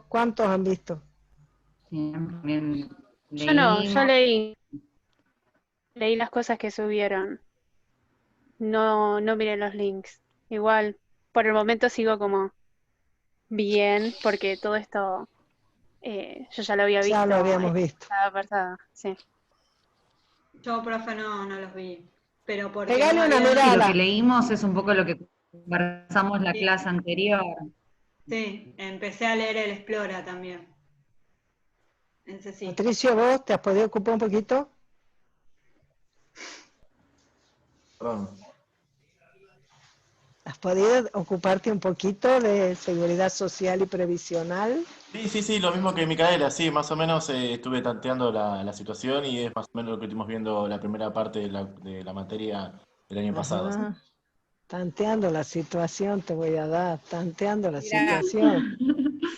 ¿Cuántos han visto? Sí, también Yo no, yo leímos. leí las cosas que subieron. No, no miré los links. Igual, por el momento sigo como bien, porque todo esto yo ya lo había Ya lo visto habíamos visto. estaba pasada, sí. Yo, profe, no los vi, pero porque no Pegale una había... Sí, lo que mirada. leímos es un poco lo que conversamos la Sí, clase anterior. sí, empecé a leer el Explora también. Ese sí. Patricio, ¿vos te has podido ocupar un poquito? Perdón. ¿Has podido ocuparte un poquito de seguridad social y previsional? Sí, lo mismo que Micaela, sí, más o menos estuve tanteando la situación y es más o menos lo que estuvimos viendo la primera parte de la materia el año pasado. Ajá. Tanteando la situación te voy a dar, tanteando la Mirá, situación.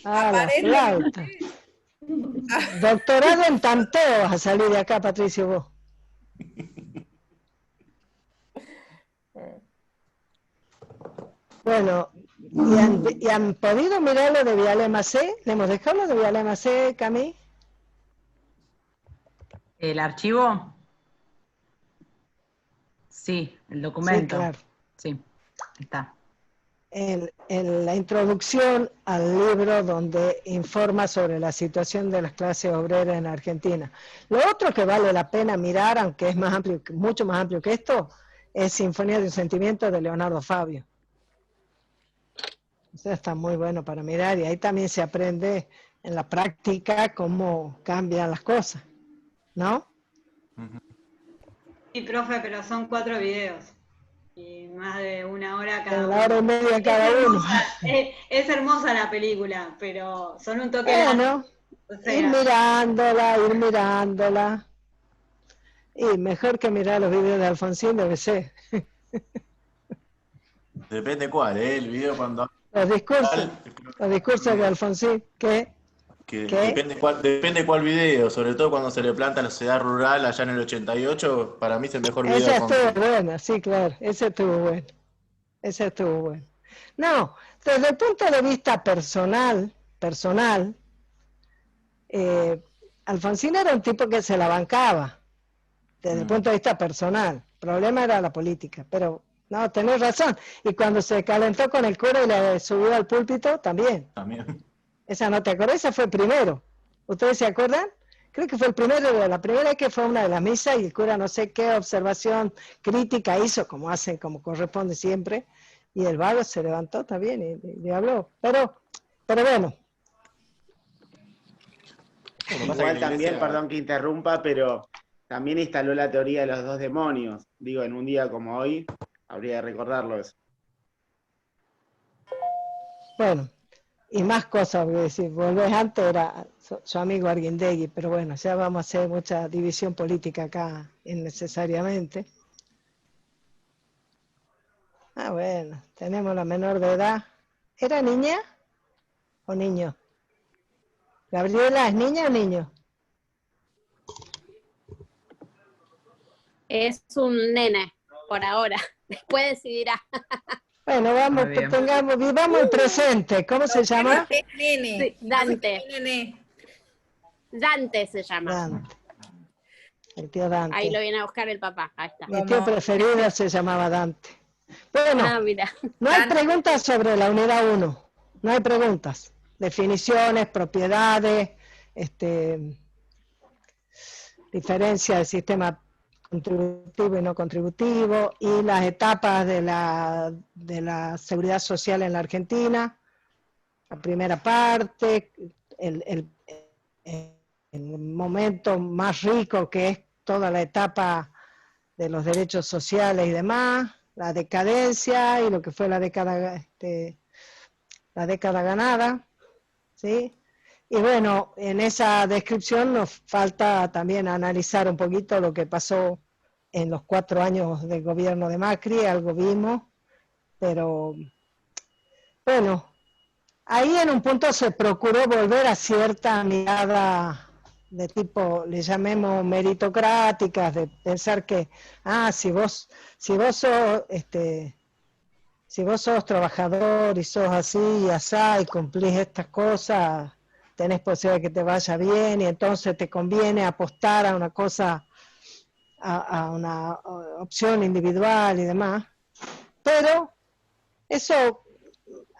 Ah, la flauta. aparentemente, Doctorado en tanteo vas a salir de acá, Patricio, vos. Bueno, ¿y han podido mirar lo de Vialema C? ¿Le hemos dejado lo de Vialema C, Cami? ¿El archivo? Sí, el Sí, documento. claro. Sí, está. En la introducción al libro donde informa sobre la situación de las clases obreras en Argentina. Lo otro que vale la pena mirar, aunque es más amplio, mucho más amplio que esto, es Sinfonía de un Sentimiento de Leonardo Fabio. Eso está muy bueno para mirar y ahí también se aprende en la práctica cómo cambian las cosas, ¿no? Sí, profe, pero son 4 videos y más de 1 hora De cada una hora y uno. media Es cada uno. hermosa, es hermosa la película, pero son un toque largo. Bueno, O sea, ir mirándola. Y mejor que mirar los videos de Alfonsín debe ser. Depende cuál, el video cuando Los discursos, los discursos de video, Alfonsín, que que depende cuál video, sobre todo cuando se le planta la sociedad rural allá en el 88, para mí es el mejor video de esa estuvo Alfonsín. buena, sí, claro, ese estuvo bueno, ese estuvo bueno. No, desde el punto de vista personal, eh, Alfonsín era un tipo que se la bancaba, desde el punto de vista personal. El problema era la política, pero no, tenés razón. Y cuando se calentó con el cura y le subió al púlpito, también. También. Esa no te acuerdas, esa fue el primero. ¿Ustedes se acuerdan? Creo que fue el primero, la primera vez que fue a una de las misas y el cura no sé qué observación crítica hizo, como hacen, como corresponde siempre, y el vago se levantó también y habló. Pero bueno, Bueno, pasa que Igual la también, iglesia, perdón que interrumpa, pero también instaló la teoría de los dos demonios. Digo, en un día como hoy, habría que recordarlo eso. bueno, y más cosas, voy a decir, volvés antes era su amigo Arguindegui, pero bueno, ya vamos a hacer mucha división política acá innecesariamente. Ah, bueno, tenemos la menor de edad. ¿Era niña o niño? Gabriela, ¿es niña o niño? Es un nene, por ahora. Después decidirá. Bueno, vamos, Muy bien. vivamos el presente. ¿Cómo se lo bueno llama? es que es nene. Sí, Dante. No sé qué nene. Dante se llama. Dante. El tío Ahí lo Dante. viene a buscar el papá. Ahí está. Mi tío preferido se llamaba Dante. Bueno, Ah, mira. no hay Dante. preguntas sobre la unidad 1. No hay preguntas. Definiciones, propiedades, diferencia del sistema contributivo y no contributivo, y las etapas de la seguridad social en la Argentina, la primera parte, el momento más rico que es toda la etapa de los derechos sociales y demás, la decadencia y lo que fue la década ganada, ¿sí? Y bueno, en esa descripción nos falta también analizar un poquito lo que pasó en los 4 años del gobierno de Macri, algo vimos, pero bueno, ahí en un punto se procuró volver a cierta mirada de tipo, le llamemos meritocráticas, de pensar que, si vos sos, si vos sos trabajador y sos así y asá y cumplís estas cosas, tenés posibilidad de que te vaya bien y entonces te conviene apostar a una cosa, a una opción individual y demás. Pero eso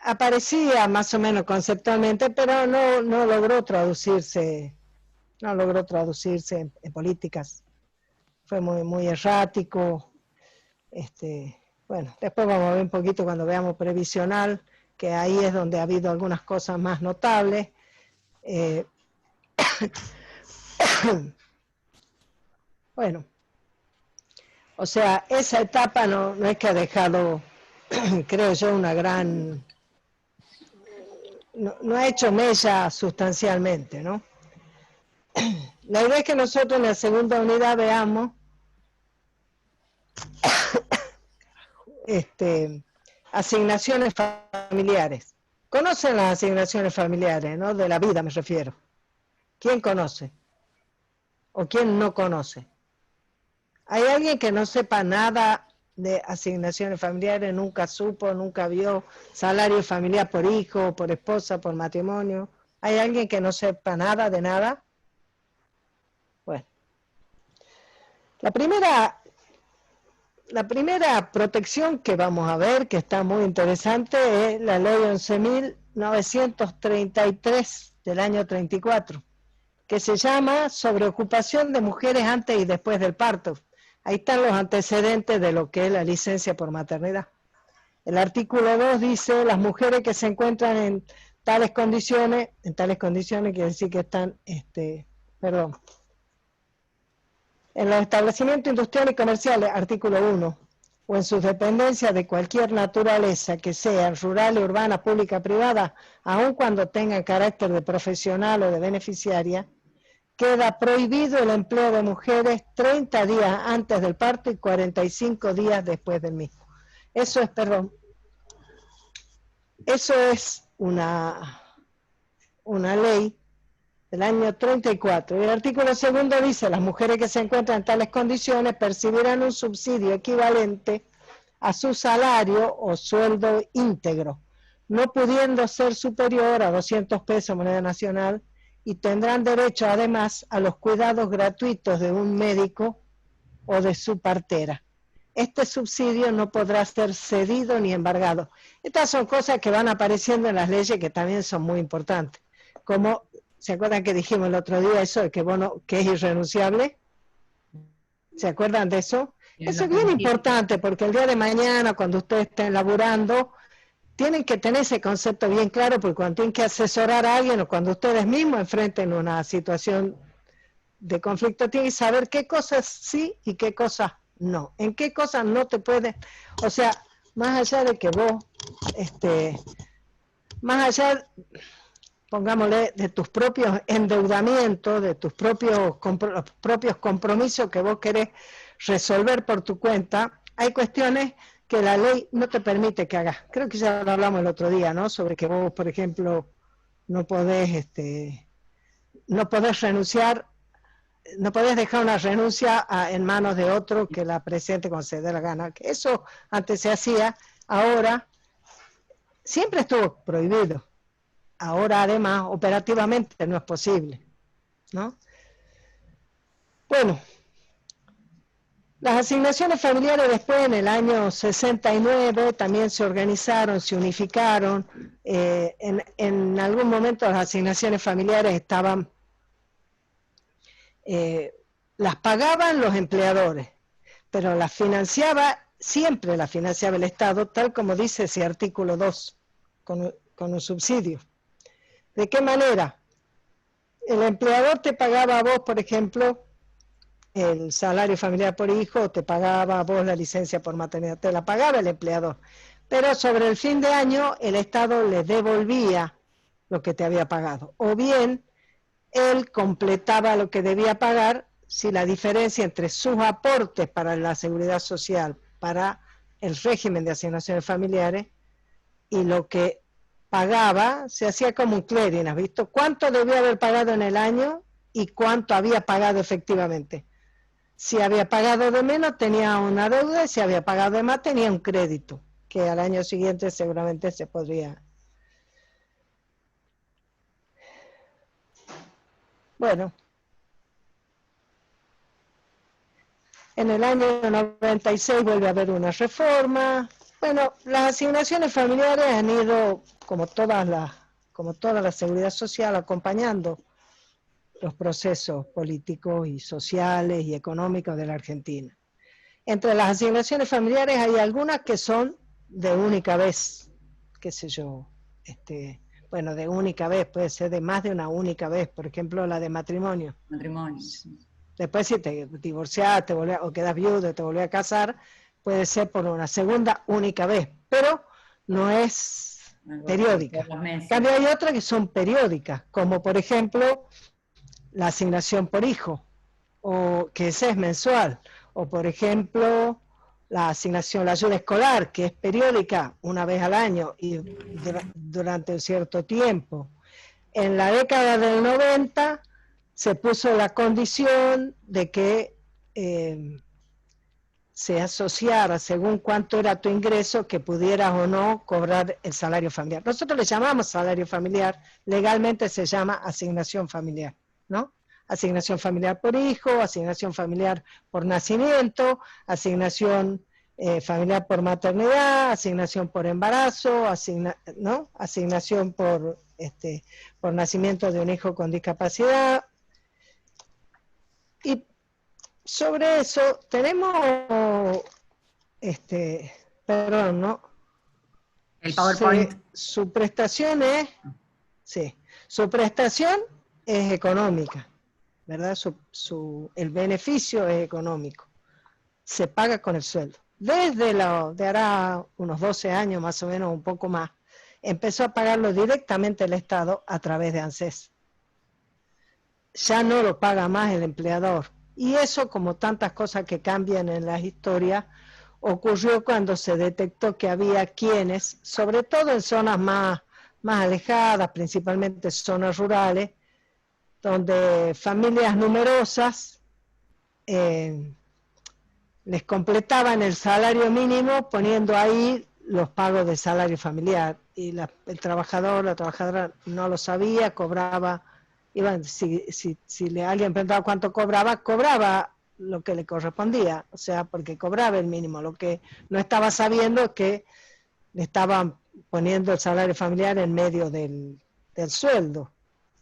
aparecía más o menos conceptualmente, pero no logró traducirse en políticas. Fue muy errático. Bueno, después vamos a ver un poquito cuando veamos previsional, que ahí es donde ha habido algunas cosas más notables. Bueno, o sea, esa etapa no es que ha dejado, creo yo, una gran... No ha hecho mella sustancialmente, ¿no? La idea es que nosotros en la segunda unidad veamos asignaciones familiares. ¿Conocen las asignaciones familiares, no? De la vida me refiero. ¿Quién conoce? ¿O quién no conoce? ¿Hay alguien que no sepa nada de asignaciones familiares, nunca supo, nunca vio salario familiar por hijo, por esposa, por matrimonio? ¿Hay alguien que no sepa nada de nada? Bueno, la primera protección que vamos a ver, que está muy interesante, es la ley 11.933 del año 34, que se llama Sobreocupación de mujeres antes y después del parto. Ahí están los antecedentes de lo que es la licencia por maternidad. El artículo 2 dice, las mujeres que se encuentran en tales condiciones quiere decir que están, en los establecimientos industriales y comerciales, artículo 1, o en sus dependencias de cualquier naturaleza que sean rural, urbana, pública, privada, aun cuando tengan carácter de profesional o de beneficiaria, queda prohibido el empleo de mujeres 30 días antes del parto y 45 días después del mismo. Eso es una ley del año 34. Y el artículo 2 dice, las mujeres que se encuentran en tales condiciones percibirán un subsidio equivalente a su salario o sueldo íntegro, no pudiendo ser superior a 200 pesos moneda nacional, y tendrán derecho además a los cuidados gratuitos de un médico o de su partera. Este subsidio no podrá ser cedido ni embargado. Estas son cosas que van apareciendo en las leyes que también son muy importantes. Como, ¿se acuerdan que dijimos el otro día eso de que es irrenunciable? ¿Se acuerdan de eso? Eso es bien importante porque el día de mañana, cuando ustedes estén laburando, tienen que tener ese concepto bien claro, porque cuando tienen que asesorar a alguien o cuando ustedes mismos enfrenten una situación de conflicto, tienen que saber qué cosas sí y qué cosas no. En qué cosas no te puedes, o sea, más allá de que vos, más allá, pongámosle, de tus propios endeudamientos, de tus propios compromisos que vos querés resolver por tu cuenta, hay cuestiones que la ley no te permite que hagas. Creo que ya lo hablamos el otro día, ¿no? Sobre que vos, por ejemplo, no podés renunciar, no podés dejar una renuncia en manos de otro que la presente cuando se dé la gana. Que eso antes se hacía, ahora siempre estuvo prohibido. Ahora además operativamente no es posible, ¿no? Bueno, las asignaciones familiares después en el año 69 también se organizaron, se unificaron. En algún momento las asignaciones familiares estaban, las pagaban los empleadores, pero siempre las financiaba el Estado, tal como dice ese artículo 2, con un subsidio. ¿De qué manera? El empleador te pagaba a vos, por ejemplo, el salario familiar por hijo, te pagaba a vos la licencia por maternidad, te la pagaba el empleador. Pero sobre el fin de año el Estado le devolvía lo que te había pagado. O bien, él completaba lo que debía pagar si la diferencia entre sus aportes para la seguridad social, para el régimen de asignaciones familiares, y lo que pagaba, se hacía como un clearing, ¿has visto? ¿Cuánto debía haber pagado en el año y cuánto había pagado efectivamente? Si había pagado de menos tenía una deuda y si había pagado de más tenía un crédito, que al año siguiente seguramente se podría. Bueno, en el año 96 vuelve a haber una reforma. Bueno, las asignaciones familiares han ido, como toda la seguridad social, acompañando los procesos políticos y sociales y económicos de la Argentina. Entre las asignaciones familiares hay algunas que son de única vez, qué sé yo, bueno, de única vez, puede ser de más de una única vez, por ejemplo, la de matrimonio. Matrimonio. Después si te divorciás, o quedas viudo, te volvés a casar, puede ser por una segunda única vez, pero no es periódica. En cambio hay otras que son periódicas, como por ejemplo la asignación por hijo, o que esa es mensual, o por ejemplo la asignación, la ayuda escolar, que es periódica una vez al año y durante un cierto tiempo. En la década del 90 se puso la condición de que se asociara según cuánto era tu ingreso, que pudieras o no cobrar el salario familiar. Nosotros le llamamos salario familiar, legalmente se llama asignación familiar, ¿no? Asignación familiar por hijo, asignación familiar por nacimiento, asignación familiar por maternidad, asignación por embarazo, ¿no? Asignación por nacimiento de un hijo con discapacidad. Y sobre eso tenemos, perdón, ¿no? El PowerPoint. Su prestación es, sí, su prestación es económica, ¿verdad? El beneficio es económico. Se paga con el sueldo. De hará unos 12 años más o menos, un poco más, empezó a pagarlo directamente el Estado a través de ANSES. Ya no lo paga más el empleador. Y eso, como tantas cosas que cambian en las historias, ocurrió cuando se detectó que había quienes, sobre todo en zonas más alejadas, principalmente zonas rurales, donde familias numerosas les completaban el salario mínimo poniendo ahí los pagos de salario familiar. Y el trabajador, la trabajadora no lo sabía, cobraba... si alguien preguntaba cuánto cobraba lo que le correspondía, o sea, porque cobraba el mínimo. Lo que no estaba sabiendo es que le estaban poniendo el salario familiar en medio del sueldo,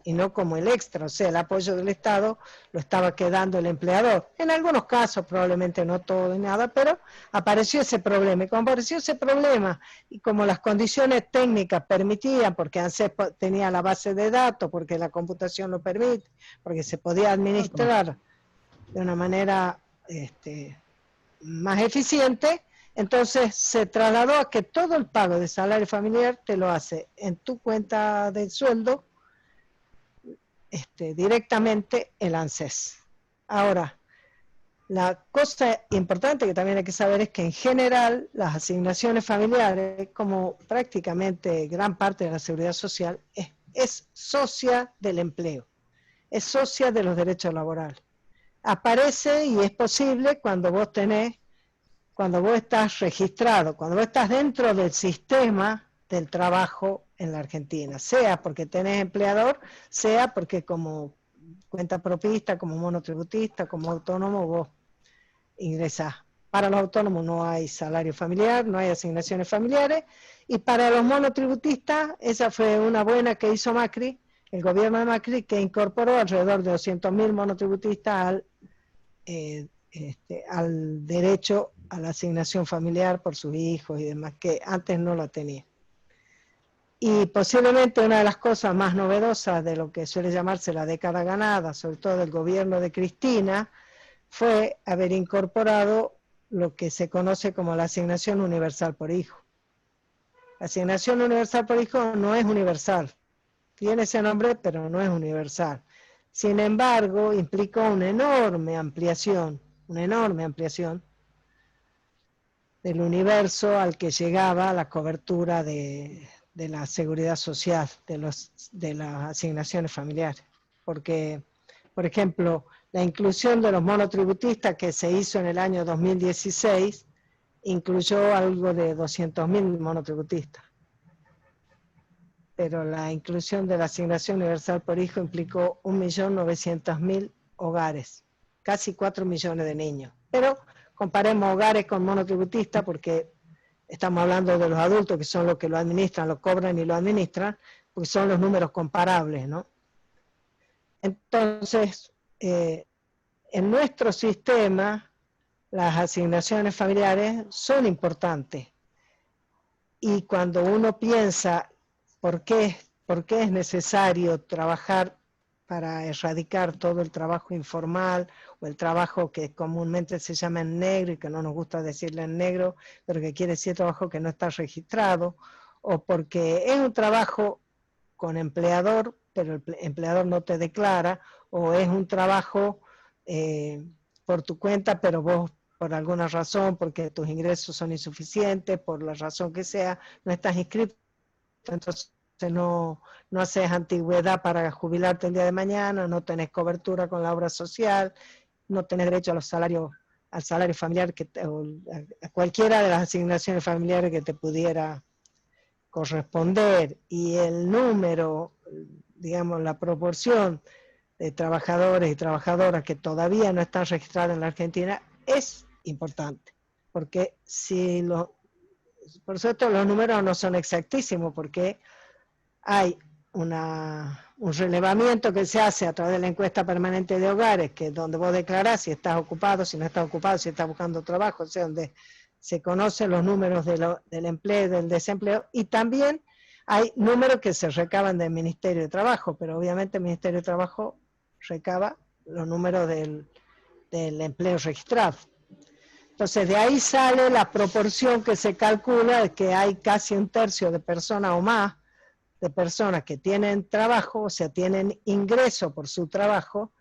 y no como el extra, o sea, el apoyo del Estado lo estaba quedando el empleador. En algunos casos, probablemente no todo y nada, pero apareció ese problema. Y como apareció ese problema, y como las condiciones técnicas permitían, porque ANSES tenía la base de datos, porque la computación lo permite, porque se podía administrar de una manera más eficiente, entonces se trasladó a que todo el pago de salario familiar te lo hace en tu cuenta del sueldo, directamente el ANSES. Ahora, la cosa importante que también hay que saber es que en general las asignaciones familiares, como prácticamente gran parte de la seguridad social, es socia del empleo, es socia de los derechos laborales. Aparece y es posible cuando vos estás registrado, cuando vos estás dentro del sistema del trabajo en la Argentina, sea porque tenés empleador, sea porque como cuenta propista, como monotributista, como autónomo, vos ingresás. Para los autónomos no hay salario familiar, no hay asignaciones familiares, y para los monotributistas, esa fue una buena que hizo Macri, el gobierno de Macri, que incorporó alrededor de 200.000 monotributistas al derecho a la asignación familiar por sus hijos y demás, que antes no lo tenía. Y posiblemente una de las cosas más novedosas de lo que suele llamarse la década ganada, sobre todo del gobierno de Cristina, fue haber incorporado lo que se conoce como la asignación universal por hijo. La asignación universal por hijo no es universal, tiene ese nombre, pero no es universal. Sin embargo, implicó una enorme ampliación del universo al que llegaba la cobertura de la seguridad social, de las asignaciones familiares. Porque, por ejemplo, la inclusión de los monotributistas que se hizo en el año 2016 incluyó algo de 200.000 monotributistas. Pero la inclusión de la asignación universal por hijo implicó 1.900.000 hogares, casi 4 millones de niños. Pero comparemos hogares con monotributistas porque estamos hablando de los adultos que son los que lo administran, lo cobran y lo administran, porque son los números comparables, ¿no? Entonces, en nuestro sistema, las asignaciones familiares son importantes. Y cuando uno piensa por qué es necesario trabajar para erradicar todo el trabajo informal o el trabajo que comúnmente se llama en negro y que no nos gusta decirle en negro, pero que quiere decir trabajo que no está registrado, o porque es un trabajo con empleador, pero el empleador no te declara, o es un trabajo por tu cuenta, pero vos por alguna razón, porque tus ingresos son insuficientes, por la razón que sea, no estás inscrito, entonces no haces antigüedad para jubilarte el día de mañana, no tenés cobertura con la obra social, no tenés derecho a los salarios, al salario familiar, a cualquiera de las asignaciones familiares que te pudiera corresponder, y el número, digamos, la proporción de trabajadores y trabajadoras que todavía no están registrados en la Argentina es importante, porque por supuesto los números no son exactísimos, porque hay un relevamiento que se hace a través de la encuesta permanente de hogares, que es donde vos declarás si estás ocupado, si no estás ocupado, si estás buscando trabajo, o sea, donde se conocen los números del empleo y del desempleo, y también hay números que se recaban del Ministerio de Trabajo, pero obviamente el Ministerio de Trabajo recaba los números del empleo registrado. Entonces de ahí sale la proporción que se calcula de que hay casi 1/3 de personas o más, de personas que tienen trabajo, o sea, tienen ingreso por su trabajo,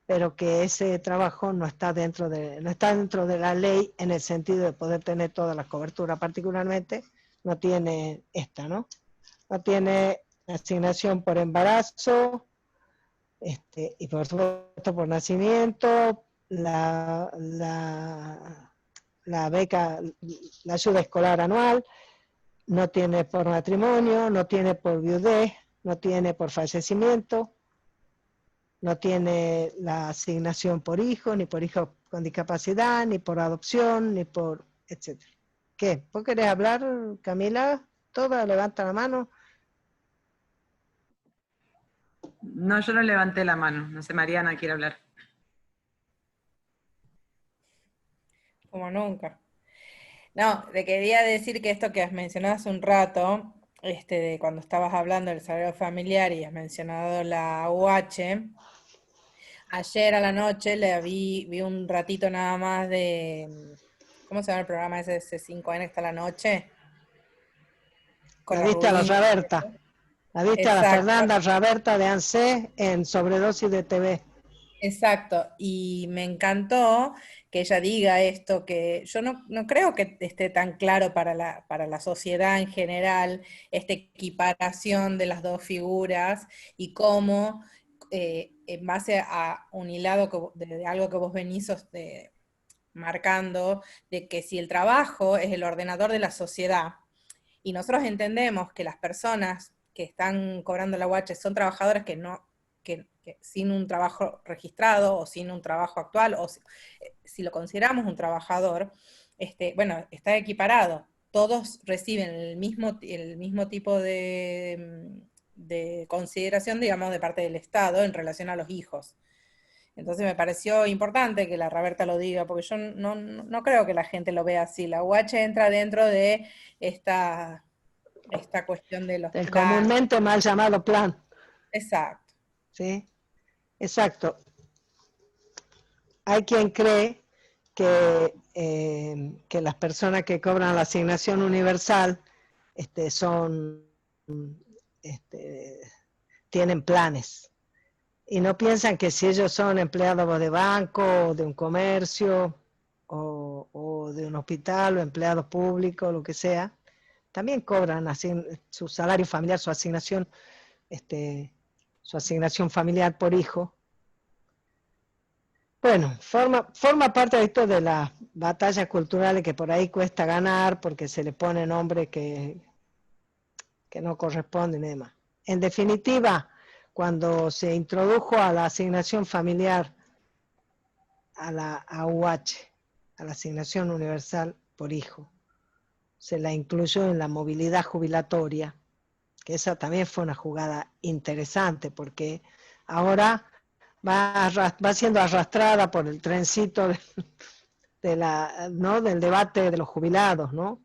pero que ese trabajo no está dentro de la ley en el sentido de poder tener todas las coberturas, particularmente no tiene esta, ¿no? No tiene asignación por embarazo, y por supuesto por nacimiento, la beca, la ayuda escolar anual, no tiene por matrimonio, no tiene por viudez, no tiene por fallecimiento, no tiene la asignación por hijo, ni por hijo con discapacidad, ni por adopción, ni por etcétera. ¿Qué? ¿Vos querés hablar, Camila? Toda, levanta la mano. No, yo no levanté la mano. No sé, Mariana quiere hablar. Como nunca. No, te quería decir que esto que has mencionado hace un rato, de cuando estabas hablando del salario familiar y has mencionado la UH, ayer a la noche vi un ratito nada más de, ¿cómo se llama el programa ese de C5N que está a la noche? Con La la viste a la Rubín. Raberta. La viste a la Exacto. Fernanda Raberta de ANSES en Sobredosis de TV. Exacto, y me encantó que ella diga esto, que yo no creo que esté tan claro para la sociedad en general, esta equiparación de las dos figuras y cómo, en base a un hilado de algo que vos venís marcando, de que si el trabajo es el ordenador de la sociedad, y nosotros entendemos que las personas que están cobrando la UH son trabajadores que sin un trabajo registrado o sin un trabajo actual, o si lo consideramos un trabajador, bueno, está equiparado. Todos reciben el mismo tipo de consideración, digamos, de parte del Estado en relación a los hijos. Entonces me pareció importante que la Raberta lo diga, porque yo no creo que la gente lo vea así. La UH entra dentro de esta cuestión de los El planes. comúnmente mal llamado plan. Exacto. ¿Sí? Exacto. Hay quien cree que las personas que cobran la asignación universal tienen planes. Y no piensan que si ellos son empleados de banco, o de un comercio, o de un hospital, o empleados públicos, lo que sea, también cobran su salario familiar, su asignación familiar por hijo. Bueno, forma parte de esto de las batallas culturales que por ahí cuesta ganar porque se le pone nombres que no corresponden y demás. En definitiva, cuando se introdujo a la asignación familiar, a la AUH, a la asignación universal por hijo, se la incluyó en la movilidad jubilatoria, que esa también fue una jugada interesante porque ahora va siendo arrastrada por el trencito ¿no? del debate de los jubilados, ¿no?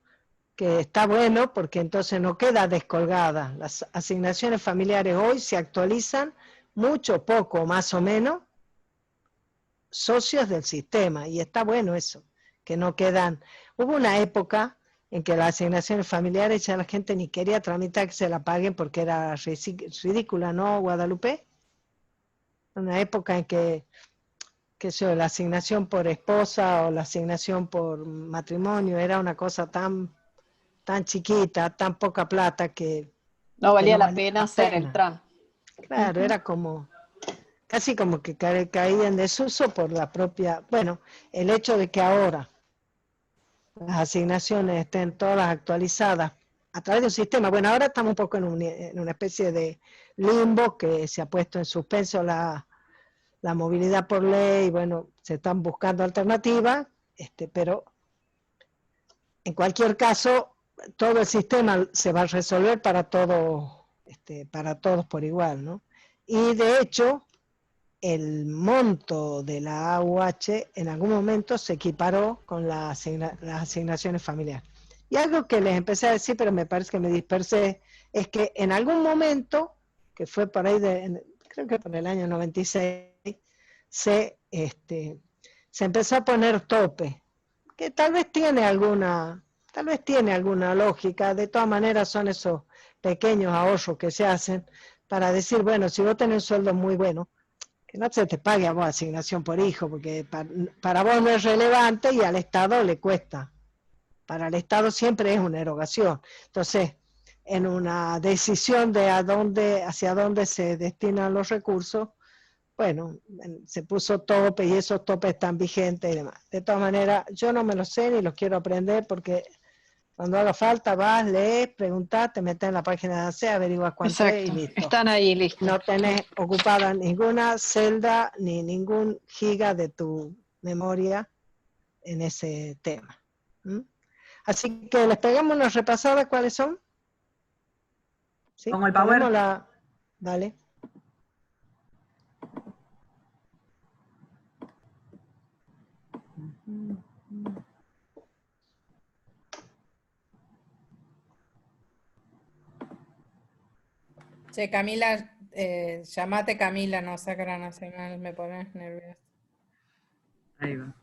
Que está bueno porque entonces no queda descolgada. Las asignaciones familiares hoy se actualizan mucho, poco, más o menos, socios del sistema, y está bueno eso, que no quedan. Hubo una época en que las asignaciones familiares ya la gente ni quería tramitar que se la paguen porque era ridícula, ¿no, Guadalupe? Una época en que la asignación por esposa o la asignación por matrimonio era una cosa tan chiquita, tan poca plata que No valía la valía pena la hacer pena. el trámite. Claro, era como, casi como que caía en desuso por la propia, bueno, el hecho de que ahora las asignaciones estén todas actualizadas a través de un sistema. Bueno, ahora estamos un poco en una especie de limbo que se ha puesto en suspenso la movilidad por ley, bueno, se están buscando alternativas, pero en cualquier caso, todo el sistema se va a resolver para todos por igual, ¿no? Y de hecho, el monto de la AUH en algún momento se equiparó con las asignaciones familiares. Y algo que les empecé a decir, pero me parece que me dispersé, es que en algún momento, que fue por ahí, creo que por el año 96, se empezó a poner tope, que tal vez tiene alguna lógica. De todas maneras son esos pequeños ahorros que se hacen para decir, bueno, si vos tenés un sueldo muy bueno, que no se te pague a vos asignación por hijo, porque para vos no es relevante y al Estado le cuesta. Para el Estado siempre es una erogación. Entonces, en una decisión de hacia dónde se destinan los recursos, bueno, se puso tope y esos topes están vigentes y demás. De todas maneras, yo no me los sé ni los quiero aprender porque cuando haga falta vas, lees, preguntás, te metes en la página de ACE, averiguas cuánto es y Exacto, listo. están ahí listos. No tenés ocupada ninguna celda ni ningún giga de tu memoria en ese tema. ¿Mm? Así que les pegamos una repasada, ¿cuáles son? ¿Sí? Pongo el power. Dale. Che, Camila, llamate Camila, no Sacra Nacional, me pones nerviosa. Ahí va.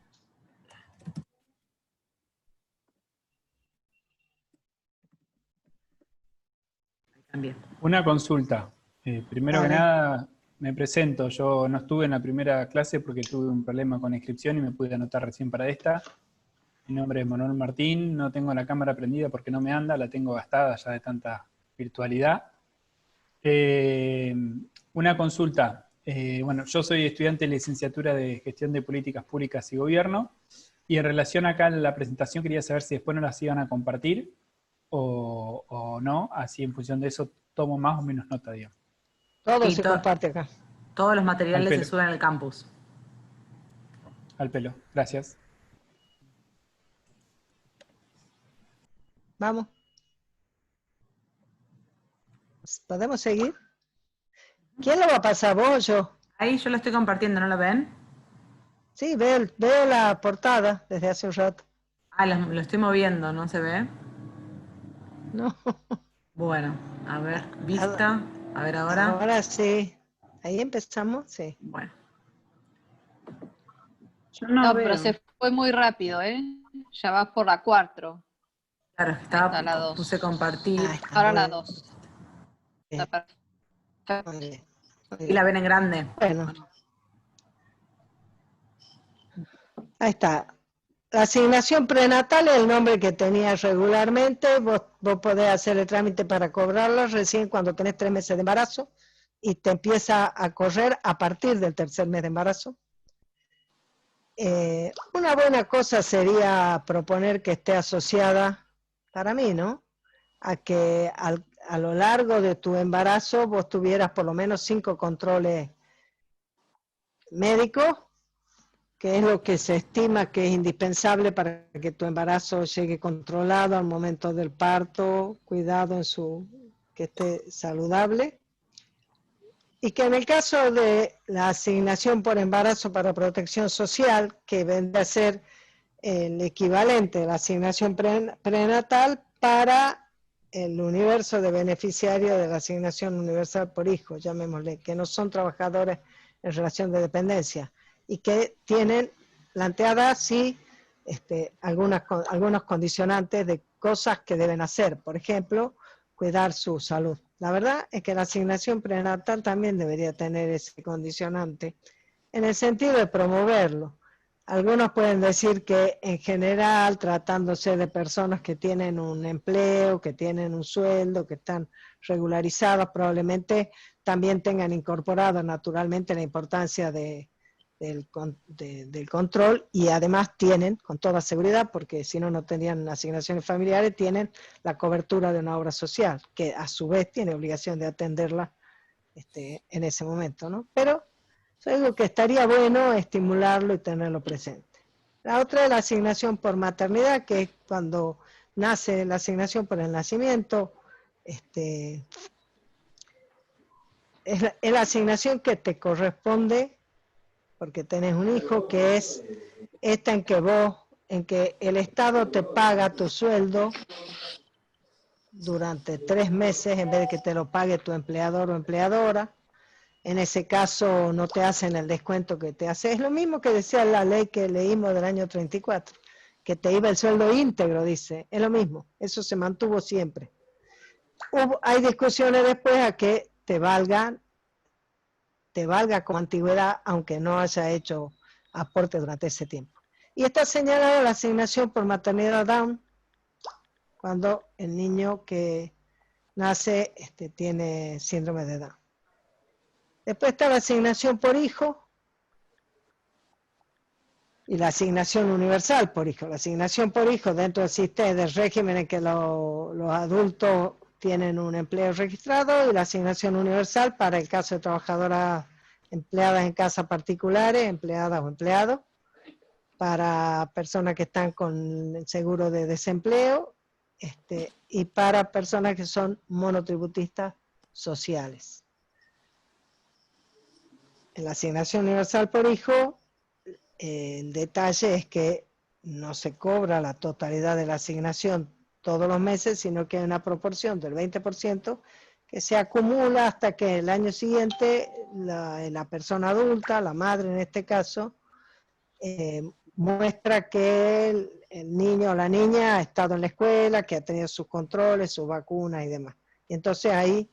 También. Una consulta. Primero que Dale. nada, me presento. Yo no estuve en la primera clase porque tuve un problema con la inscripción y me pude anotar recién para esta. Mi nombre es Manuel Martín. No tengo la cámara prendida porque no me anda, la tengo gastada ya de tanta virtualidad. Una consulta. Bueno, yo soy estudiante de licenciatura de Gestión de Políticas Públicas y Gobierno. Y en relación acá a la presentación quería saber si después no las iban a compartir o no, así en función de eso tomo más o menos nota, digamos. Todo Sí, se comparte acá. Todos los materiales Al se pelo. suben al campus. Al pelo, gracias. Vamos. ¿Podemos seguir? ¿Quién lo va a pasar, vos o yo? Ahí yo lo estoy compartiendo, ¿no lo ven? Sí, veo la portada desde hace un rato. Ah, lo estoy moviendo, ¿no se ve? No. Bueno, a ver, vista. A ver ahora. Ahora sí. Ahí empezamos, sí. Bueno. Yo No, veo. pero se fue muy rápido, ¿eh? Ya vas por la 4. Claro, Ahí está la estaba, dos. puse compartir. Ahí está, Ahora la bueno. 2. Bien. Está perfecto. Muy bien, muy Y bien. la ven en grande. Bueno. Ahí está. La asignación prenatal es el nombre que tenías regularmente. Vos podés hacer el trámite para cobrarlo recién cuando tenés 3 meses de embarazo y te empieza a correr a partir del tercer mes de embarazo. Una buena cosa sería proponer que esté asociada, para mí, ¿no?, a que a lo largo de tu embarazo vos tuvieras por lo menos 5 controles médicos, que es lo que se estima que es indispensable para que tu embarazo llegue controlado al momento del parto, cuidado en que esté saludable. Y que en el caso de la asignación por embarazo para protección social, que vendría a ser el equivalente de la asignación prenatal para el universo de beneficiarios de la asignación universal por hijo, llamémosle, que no son trabajadores en relación de dependencia y que tienen planteadas sí algunos condicionantes de cosas que deben hacer, por ejemplo, cuidar su salud. La verdad es que la asignación prenatal también debería tener ese condicionante, en el sentido de promoverlo. Algunos pueden decir que en general, tratándose de personas que tienen un empleo, que tienen un sueldo, que están regularizadas, probablemente también tengan incorporado naturalmente la importancia del control, y además tienen, con toda seguridad, porque si no, no tendrían asignaciones familiares, tienen la cobertura de una obra social, que a su vez tiene obligación de atenderla en ese momento, ¿no? Pero es algo que estaría bueno estimularlo y tenerlo presente. La otra es la asignación por maternidad, que es cuando nace la asignación por el nacimiento. Es la asignación que te corresponde porque tenés un hijo, que es esta en que el Estado te paga tu sueldo durante 3 meses en vez de que te lo pague tu empleador o empleadora. En ese caso no te hacen el descuento que te hace. Es lo mismo que decía la ley que leímos del año 34, que te iba el sueldo íntegro, dice. Es lo mismo, eso se mantuvo siempre. Hay discusiones después a que te valga como antigüedad, aunque no haya hecho aporte durante ese tiempo. Y está señalada la asignación por maternidad Down, cuando el niño que nace tiene síndrome de Down. Después está la asignación por hijo y la asignación universal por hijo. La asignación por hijo dentro del sistema del régimen en que los adultos tienen un empleo registrado, y la asignación universal para el caso de trabajadoras empleadas en casas particulares, empleadas o empleados, para personas que están con seguro de desempleo, y para personas que son monotributistas sociales. En la asignación universal por hijo, el detalle es que no se cobra la totalidad de la asignación todos los meses, sino que hay una proporción del 20% que se acumula hasta que el año siguiente la persona adulta, la madre en este caso, muestra que el niño o la niña ha estado en la escuela, que ha tenido sus controles, sus vacunas y demás. Y entonces ahí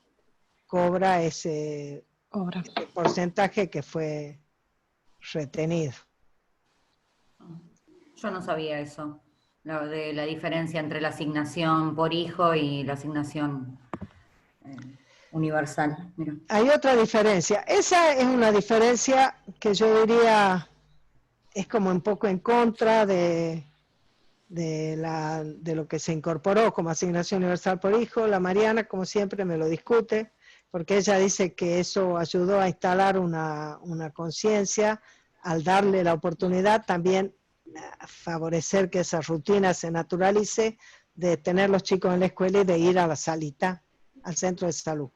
cobra ese porcentaje que fue retenido. Yo no sabía eso, de la diferencia entre la asignación por hijo y la asignación universal. Mira. Hay otra diferencia. Esa es una diferencia que yo diría es como un poco en contra de lo que se incorporó como asignación universal por hijo. La Mariana, como siempre, me lo discute, porque ella dice que eso ayudó a instalar una conciencia al darle la oportunidad también a favorecer que esa rutina se naturalice de tener los chicos en la escuela y de ir a la salita, al centro de salud.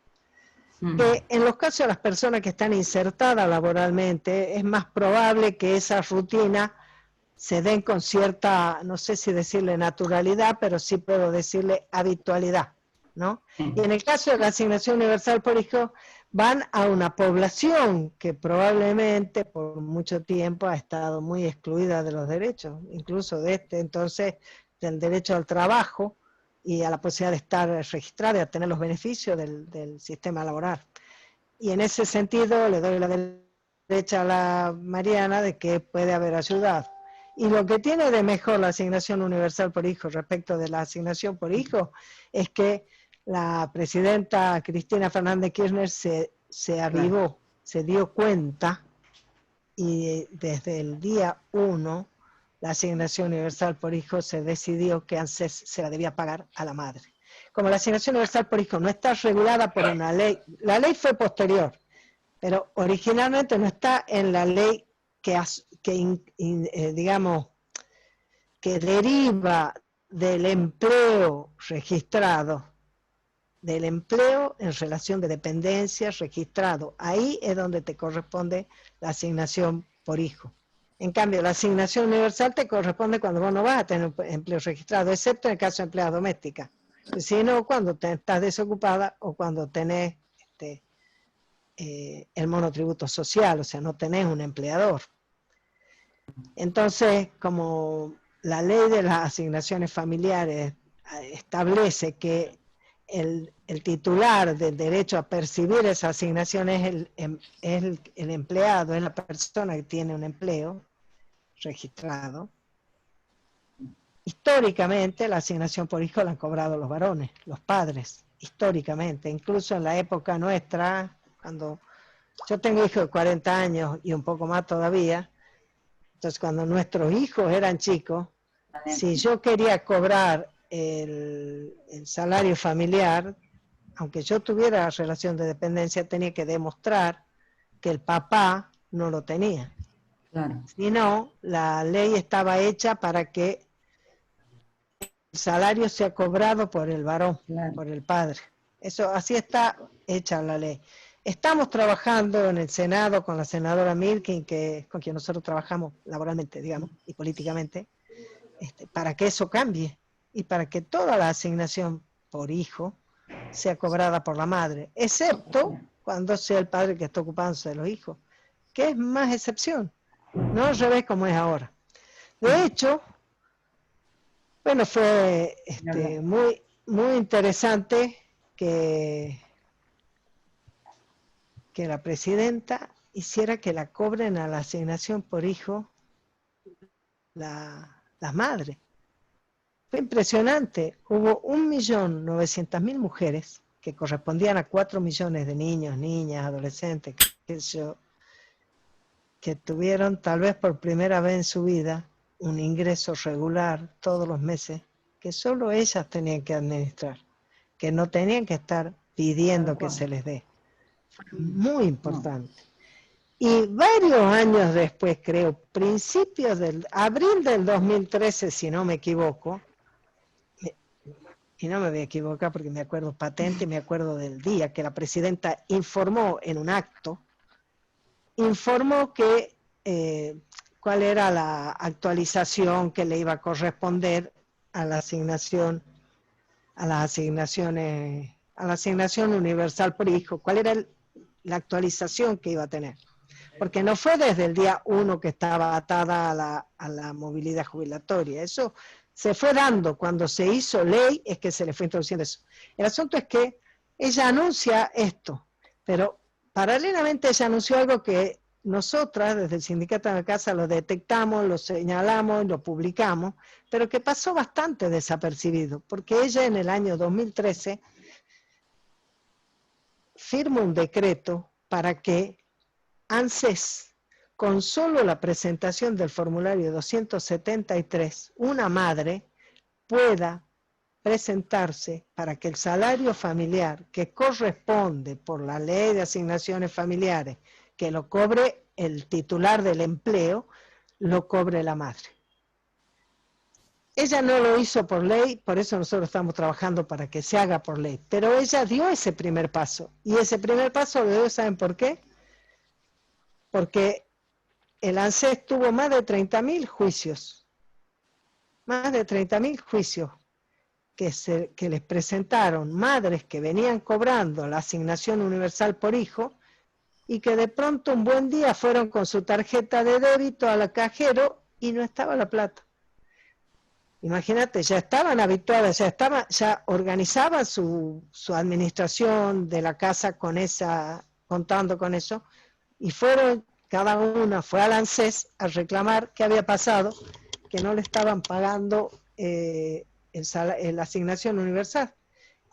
Que en los casos de las personas que están insertadas laboralmente, es más probable que esa rutina se den con cierta, no sé si decirle naturalidad, pero sí puedo decirle habitualidad, ¿no? Y en el caso de la asignación universal por hijo, van a una población que probablemente por mucho tiempo ha estado muy excluida de los derechos, incluso entonces del derecho al trabajo y a la posibilidad de estar registrada y a tener los beneficios del sistema laboral. Y en ese sentido le doy la derecha a la Mariana de que puede haber ayudado. Y lo que tiene de mejor la asignación universal por hijo respecto de la asignación por hijo es que la presidenta Cristina Fernández Kirchner se avivó, se dio cuenta y desde el día 1 la asignación universal por hijo se decidió que ANSES se la debía pagar a la madre. Como la asignación universal por hijo no está regulada por una ley, la ley fue posterior, pero originalmente no está en la ley digamos, que deriva del empleo registrado, del empleo en relación de dependencia registrado. Ahí es donde te corresponde la asignación por hijo. En cambio, la asignación universal te corresponde cuando vos no vas a tener empleo registrado, excepto en el caso de empleadas domésticas. Si no, cuando estás desocupada o cuando tenés el monotributo social, o sea, no tenés un empleador. Entonces, como la ley de las asignaciones familiares establece que el titular del derecho a percibir esa asignación es el empleado, es la persona que tiene un empleo registrado. Históricamente la asignación por hijo la han cobrado los varones, los padres, históricamente, incluso en la época nuestra, cuando yo tengo hijos de 40 años y un poco más todavía, entonces cuando nuestros hijos eran chicos, si yo quería cobrar el salario familiar, aunque yo tuviera relación de dependencia, tenía que demostrar que el papá no lo tenía. Claro. Si no, la ley estaba hecha para que el salario sea cobrado por el varón, Claro. por el padre. Eso, así está hecha la ley. Estamos trabajando en el Senado con la senadora Milking, con quien nosotros trabajamos laboralmente, digamos, y políticamente, para que eso cambie y para que toda la asignación por hijo sea cobrada por la madre, excepto cuando sea el padre que está ocupándose de los hijos, que es más excepción, no al revés como es ahora. De hecho, bueno, fue muy, muy interesante que la presidenta hiciera que la cobren a la asignación por hijo las madres. Fue impresionante. Hubo 1.900.000 mujeres, que correspondían a 4 millones de niños, niñas, adolescentes, que tuvieron tal vez por primera vez en su vida un ingreso regular todos los meses, que solo ellas tenían que administrar, que no tenían que estar pidiendo que se les dé. Muy importante. Y varios años después, creo, principios del abril del 2013, si no me equivoco, y no me voy a equivocar porque me acuerdo patente y me acuerdo del día que la presidenta informó en un acto, informó que cuál era la actualización que le iba a corresponder a la asignación, a la asignación universal por hijo, cuál era la actualización que iba a tener. Porque no fue desde el día 1 que estaba atada a la movilidad jubilatoria, eso se fue dando cuando se hizo ley, es que se le fue introduciendo eso. El asunto es que ella anuncia esto, pero paralelamente ella anunció algo que nosotras desde el Sindicato de la Casa lo detectamos, lo señalamos, lo publicamos, pero que pasó bastante desapercibido, porque ella en el año 2013 firma un decreto para que ANSES, con solo la presentación del formulario 273, una madre pueda presentarse para que el salario familiar que corresponde por la ley de asignaciones familiares, que lo cobre el titular del empleo, lo cobre la madre. Ella no lo hizo por ley, por eso nosotros estamos trabajando para que se haga por ley, pero ella dio ese primer paso, y ese primer paso lo dio, ¿saben por qué? Porque el ANSES tuvo más de 30.000 juicios, más de 30.000 juicios que les presentaron madres que venían cobrando la asignación universal por hijo y que de pronto un buen día fueron con su tarjeta de débito al cajero y no estaba la plata. Imagínate, ya estaban habituadas, ya organizaban su administración de la casa contando con eso, y cada una fue al ANSES a reclamar qué había pasado, que no le estaban pagando la asignación universal.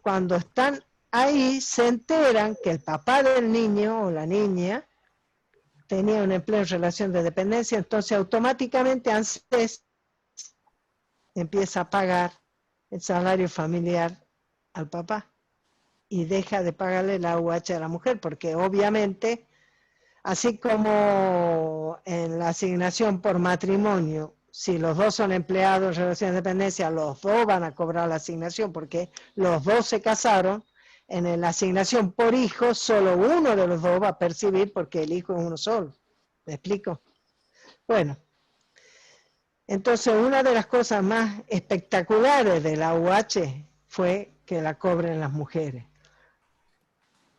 Cuando están ahí se enteran que el papá del niño o la niña tenía un empleo en relación de dependencia, entonces automáticamente ANSES empieza a pagar el salario familiar al papá y deja de pagarle la UH a la mujer, porque obviamente, así como en la asignación por matrimonio, si los dos son empleados en relación de dependencia, los dos van a cobrar la asignación porque los dos se casaron. En la asignación por hijo, solo uno de los dos va a percibir porque el hijo es uno solo. ¿Me explico? Bueno, entonces una de las cosas más espectaculares de la UH fue que la cobren las mujeres.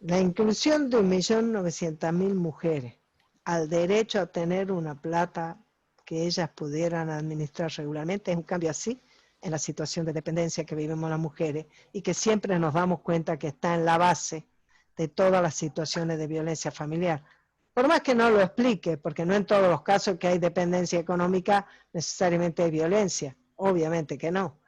La inclusión de 1.900.000 mujeres al derecho a tener una plata que ellas pudieran administrar regularmente es un cambio así en la situación de dependencia que vivimos las mujeres y que siempre nos damos cuenta que está en la base de todas las situaciones de violencia familiar. Por más que no lo explique, porque no en todos los casos que hay dependencia económica necesariamente hay violencia, obviamente que no.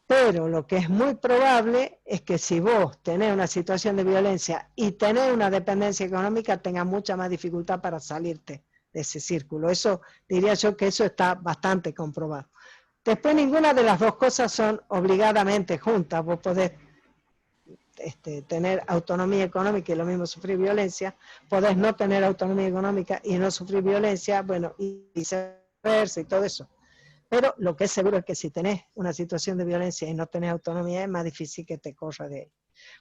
Pero lo que es muy probable es que si vos tenés una situación de violencia y tenés una dependencia económica, tengas mucha más dificultad para salirte de ese círculo. Eso diría yo que eso está bastante comprobado. Después ninguna de las dos cosas son obligadamente juntas. Vos podés tener autonomía económica y lo mismo sufrir violencia, podés no tener autonomía económica y no sufrir violencia, bueno, y viceversa y todo eso. Pero lo que es seguro es que si tenés una situación de violencia y no tenés autonomía, es más difícil que te corra de ahí.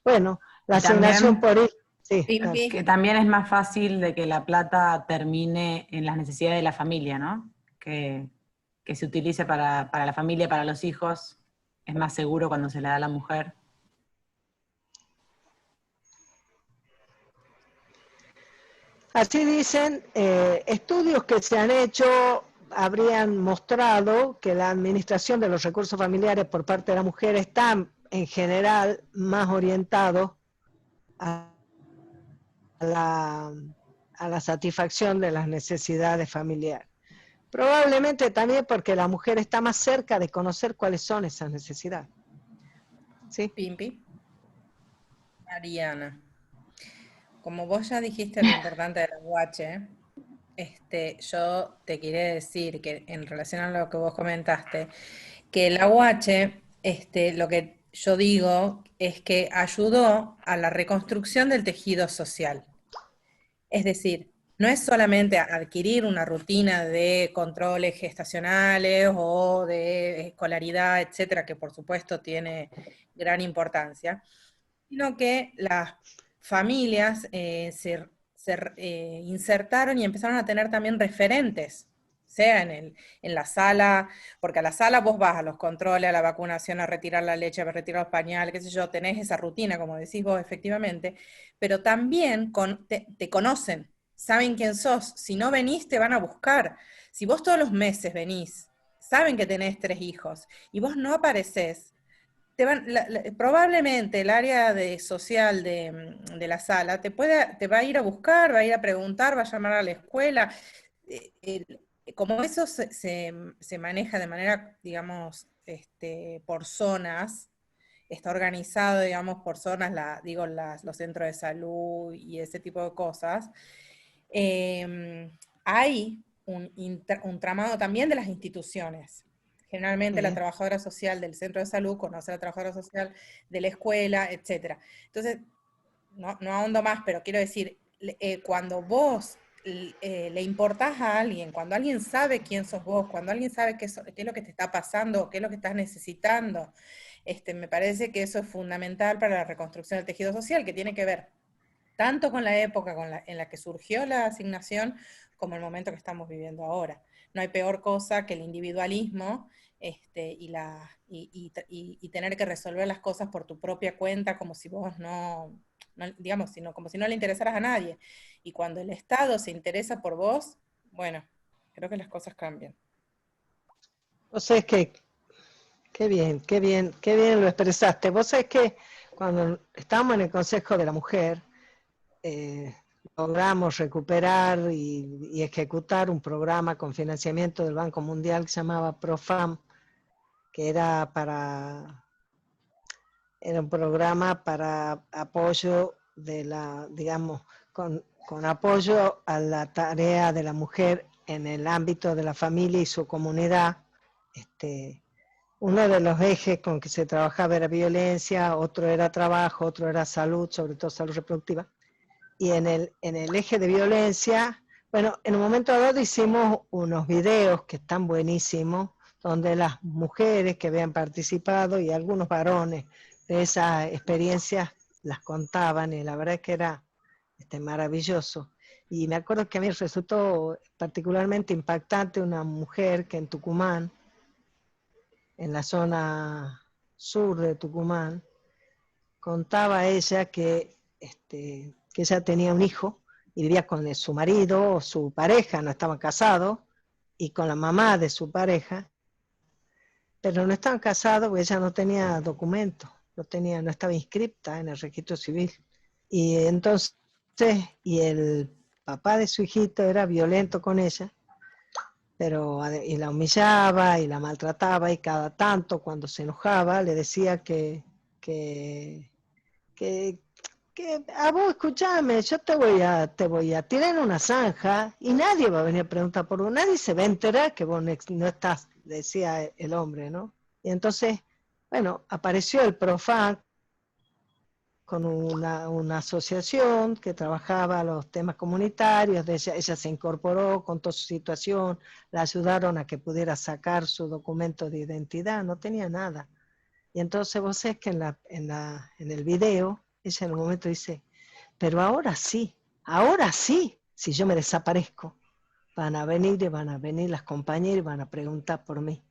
Bueno, la asignación por hijo. Sí, claro. Que también es más fácil de que la plata termine en las necesidades de la familia, ¿no? Que se utilice para la familia, para los hijos. Es más seguro cuando se le da a la mujer. Así dicen, estudios que se han hecho habrían mostrado que la administración de los recursos familiares por parte de la mujer está en general más orientado a la satisfacción de las necesidades familiares. Probablemente también porque la mujer está más cerca de conocer cuáles son esas necesidades. ¿Sí? Pimpi. Mariana, como vos ya dijiste lo importante de la UH, yo te quería decir que en relación a lo que vos comentaste, que la UH, lo que yo digo es que ayudó a la reconstrucción del tejido social. Es decir, no es solamente adquirir una rutina de controles gestacionales o de escolaridad, etcétera, que por supuesto tiene gran importancia, sino que las familias se insertaron y empezaron a tener también referentes, sea en la sala, porque a la sala vos vas a los controles, a la vacunación, a retirar la leche, a retirar los pañales, qué sé yo, tenés esa rutina, como decís vos, efectivamente, pero también te conocen, saben quién sos, si no venís te van a buscar, si vos todos los meses venís, saben que tenés 3 hijos, y vos no aparecés, probablemente el área social de la sala te va a ir a buscar, va a ir a preguntar, va a llamar a la escuela. Como eso se maneja de manera, digamos, por zonas, está organizado, digamos, por zonas, los centros de salud y ese tipo de cosas, hay un tramado también de las instituciones. Generalmente la trabajadora social del centro de salud conoce a la trabajadora social de la escuela, etc. Entonces, no ahondo más, pero quiero decir, cuando vos le importás a alguien, cuando alguien sabe quién sos vos, cuando alguien sabe qué es lo que te está pasando, qué es lo que estás necesitando, me parece que eso es fundamental para la reconstrucción del tejido social, que tiene que ver tanto con la época en la que surgió la asignación, como el momento que estamos viviendo ahora. No hay peor cosa que el individualismo y tener que resolver las cosas por tu propia cuenta, como si vos digamos, como si no le interesaras a nadie. Y cuando el Estado se interesa por vos, bueno, creo que las cosas cambian. Vos sabés que, qué bien lo expresaste. Vos sabés que cuando estábamos en el Consejo de la Mujer, logramos recuperar y ejecutar un programa con financiamiento del Banco Mundial que se llamaba ProFam, que era un programa para apoyo de digamos, con con apoyo a la tarea de la mujer en el ámbito de la familia y su comunidad. Uno de los ejes con que se trabajaba era violencia, otro era trabajo, otro era salud, sobre todo salud reproductiva. Y en el eje de violencia, bueno, en un momento dado hicimos unos videos que están buenísimos, donde las mujeres que habían participado y algunos varones de esas experiencias las contaban, y la verdad es que era maravilloso. Y me acuerdo que a mí resultó particularmente impactante una mujer que en Tucumán, en la zona sur de Tucumán, contaba ella que ella tenía un hijo y vivía con su marido o su pareja, no estaban casados, y con la mamá de su pareja, pero no estaban casados porque ella no tenía documentos, no estaba inscripta en el registro civil. Y entonces, y el papá de su hijito era violento con ella, y la humillaba y la maltrataba, y cada tanto cuando se enojaba le decía que a vos, escuchame, yo te voy a tirar en una zanja y nadie va a venir a preguntar por vos, nadie se va a enterar que vos no estás, decía el hombre, ¿no? Y entonces, bueno, apareció el Profam con una asociación que trabajaba los temas comunitarios, ella se incorporó, contó su situación, la ayudaron a que pudiera sacar su documento de identidad, no tenía nada. Y entonces vos sabés que en el video, ella en un momento dice, pero ahora sí, si yo me desaparezco, van a venir las compañeras y van a preguntar por mí,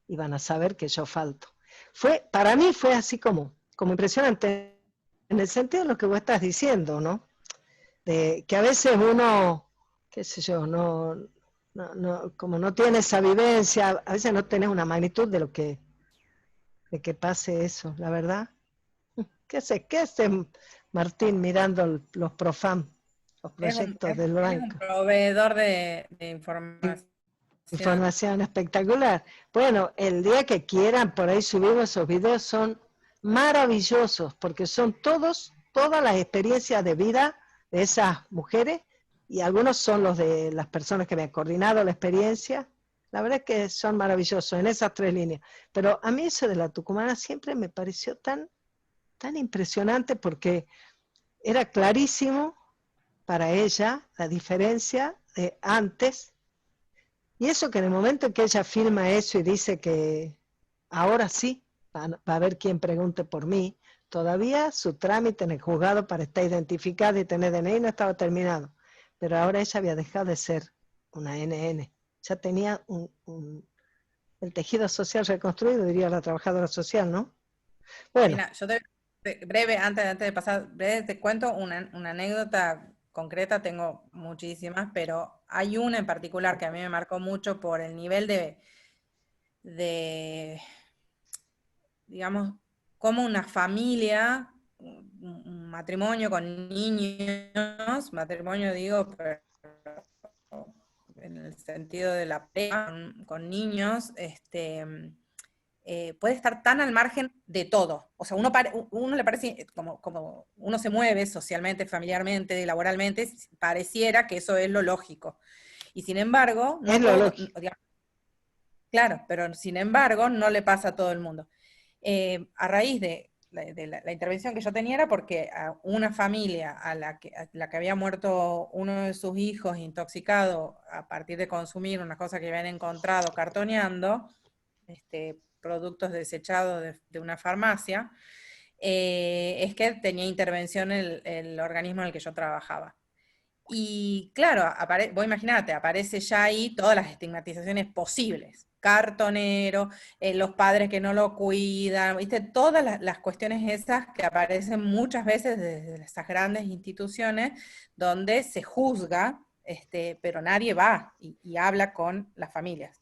y van a saber que yo falto. Para mí fue así como impresionante, en el sentido de lo que vos estás diciendo, ¿no? De que a veces uno, qué sé yo, como no tiene esa vivencia, a veces no tenés una magnitud de que pase eso, la verdad. ¿Qué hace Martín mirando los Profam, los proyectos del Es banco? un proveedor de información. Información espectacular. Bueno, el día que quieran por ahí subimos esos videos, son maravillosos, porque son todas las experiencias de vida de esas mujeres, y algunos son los de las personas que me han coordinado la experiencia. La verdad es que son maravillosos en esas 3 líneas. Pero a mí eso de la tucumana siempre me pareció tan impresionante, porque era clarísimo para ella la diferencia de antes. Y eso, que en el momento en que ella firma eso y dice que ahora sí va a haber quien pregunte por mí, todavía su trámite en el juzgado para estar identificada y tener DNI no estaba terminado. Pero ahora ella había dejado de ser una NN. Ya tenía el tejido social reconstruido, diría la trabajadora social, ¿no? Bueno. Mira, yo breve, antes de pasar, breve, te cuento una anécdota concreta, tengo muchísimas, pero hay una en particular que a mí me marcó mucho por el nivel de digamos, como una familia, un matrimonio con niños, matrimonio digo, pero en el sentido de la pareja con niños, puede estar tan al margen de todo. O sea, uno le parece, como uno se mueve socialmente, familiarmente, laboralmente, pareciera que eso es lo lógico. Y sin embargo, no es todo, lo lógico. Claro, pero sin embargo no le pasa a todo el mundo. A raíz de la intervención que yo tenía era porque a una familia a la que había muerto uno de sus hijos intoxicado a partir de consumir una cosa que habían encontrado cartoneando, productos desechados de una farmacia, es que tenía intervención el organismo en el que yo trabajaba. Y claro, vos imaginate, aparece ya ahí todas las estigmatizaciones posibles. Cartonero, los padres que no lo cuidan, ¿viste? Todas las cuestiones esas que aparecen muchas veces desde esas grandes instituciones donde se juzga, pero nadie va y habla con las familias.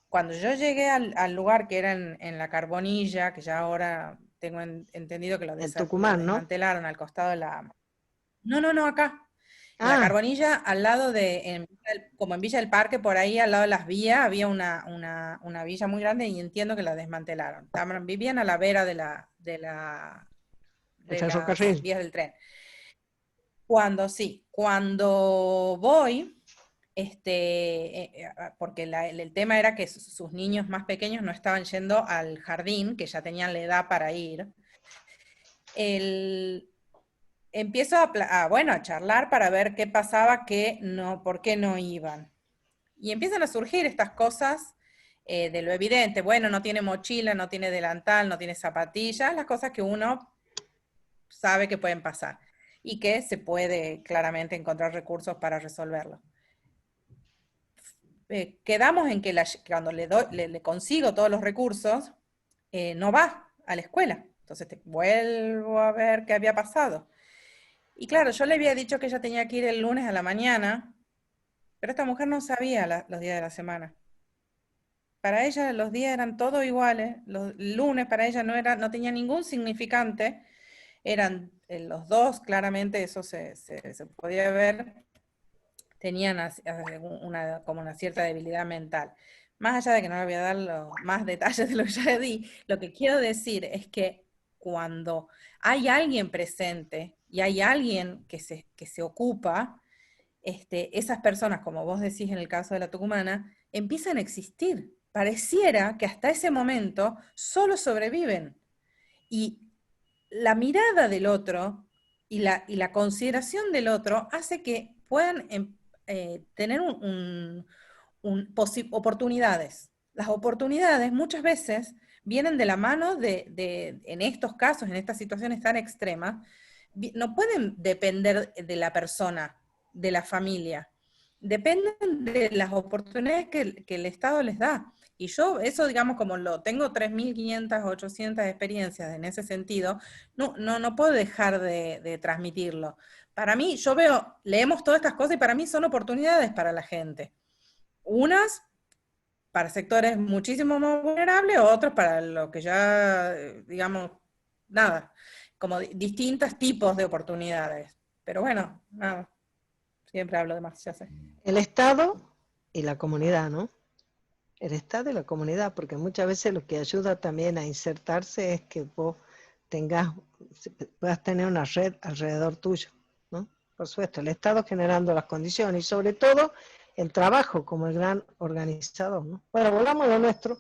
Cuando yo llegué al lugar que era en la Carbonilla, que ya ahora tengo entendido que lo Tucumán, ¿no? desmantelaron al costado de la... No, acá. En la Carbonilla, al lado como en Villa del Parque, por ahí al lado de las vías, había una villa muy grande y entiendo que la desmantelaron. Vivían a la vera de las ferrocarril. vías del tren. Cuando voy, porque el tema era que sus niños más pequeños no estaban yendo al jardín, que ya tenían la edad para ir, empiezo a charlar para ver qué pasaba, por qué no iban. Y empiezan a surgir estas cosas de lo evidente. Bueno, no tiene mochila, no tiene delantal, no tiene zapatillas, las cosas que uno sabe que pueden pasar y que se puede claramente encontrar recursos para resolverlo. Quedamos en que cuando le consigo todos los recursos, no va a la escuela. Entonces vuelvo a ver qué había pasado. Y claro, yo le había dicho que ella tenía que ir el lunes a la mañana, pero esta mujer no sabía los días de la semana. Para ella los días eran todos iguales. Los lunes para ella no tenía ningún significante. Eran los dos, claramente, eso se podía ver, tenían como una cierta debilidad mental. Más allá de que no le voy a dar más detalles de lo que ya le di, lo que quiero decir es que cuando hay alguien presente y hay alguien que se ocupa, esas personas, como vos decís en el caso de la tucumana, empiezan a existir. Pareciera que hasta ese momento solo sobreviven. Y la mirada del otro y la consideración del otro hace que puedan tener oportunidades. Las oportunidades muchas veces vienen de la mano en estos casos, en estas situaciones tan extremas, no pueden depender de la persona, de la familia, dependen de las oportunidades que el Estado les da. Y yo eso, digamos, como tengo 3.500, 800 experiencias en ese sentido, no puedo dejar de transmitirlo. Para mí, leemos todas estas cosas y para mí son oportunidades para la gente. Unas para sectores muchísimo más vulnerables, otros para lo que ya, digamos, nada, como distintos tipos de oportunidades. Pero bueno, nada, siempre hablo de más, ya sé. El Estado y la comunidad, ¿no? El Estado y la comunidad, porque muchas veces lo que ayuda también a insertarse es que vos puedas tener una red alrededor tuyo, ¿no? Por supuesto, el Estado generando las condiciones y sobre todo el trabajo como el gran organizador, ¿no? Bueno, volvamos a lo nuestro.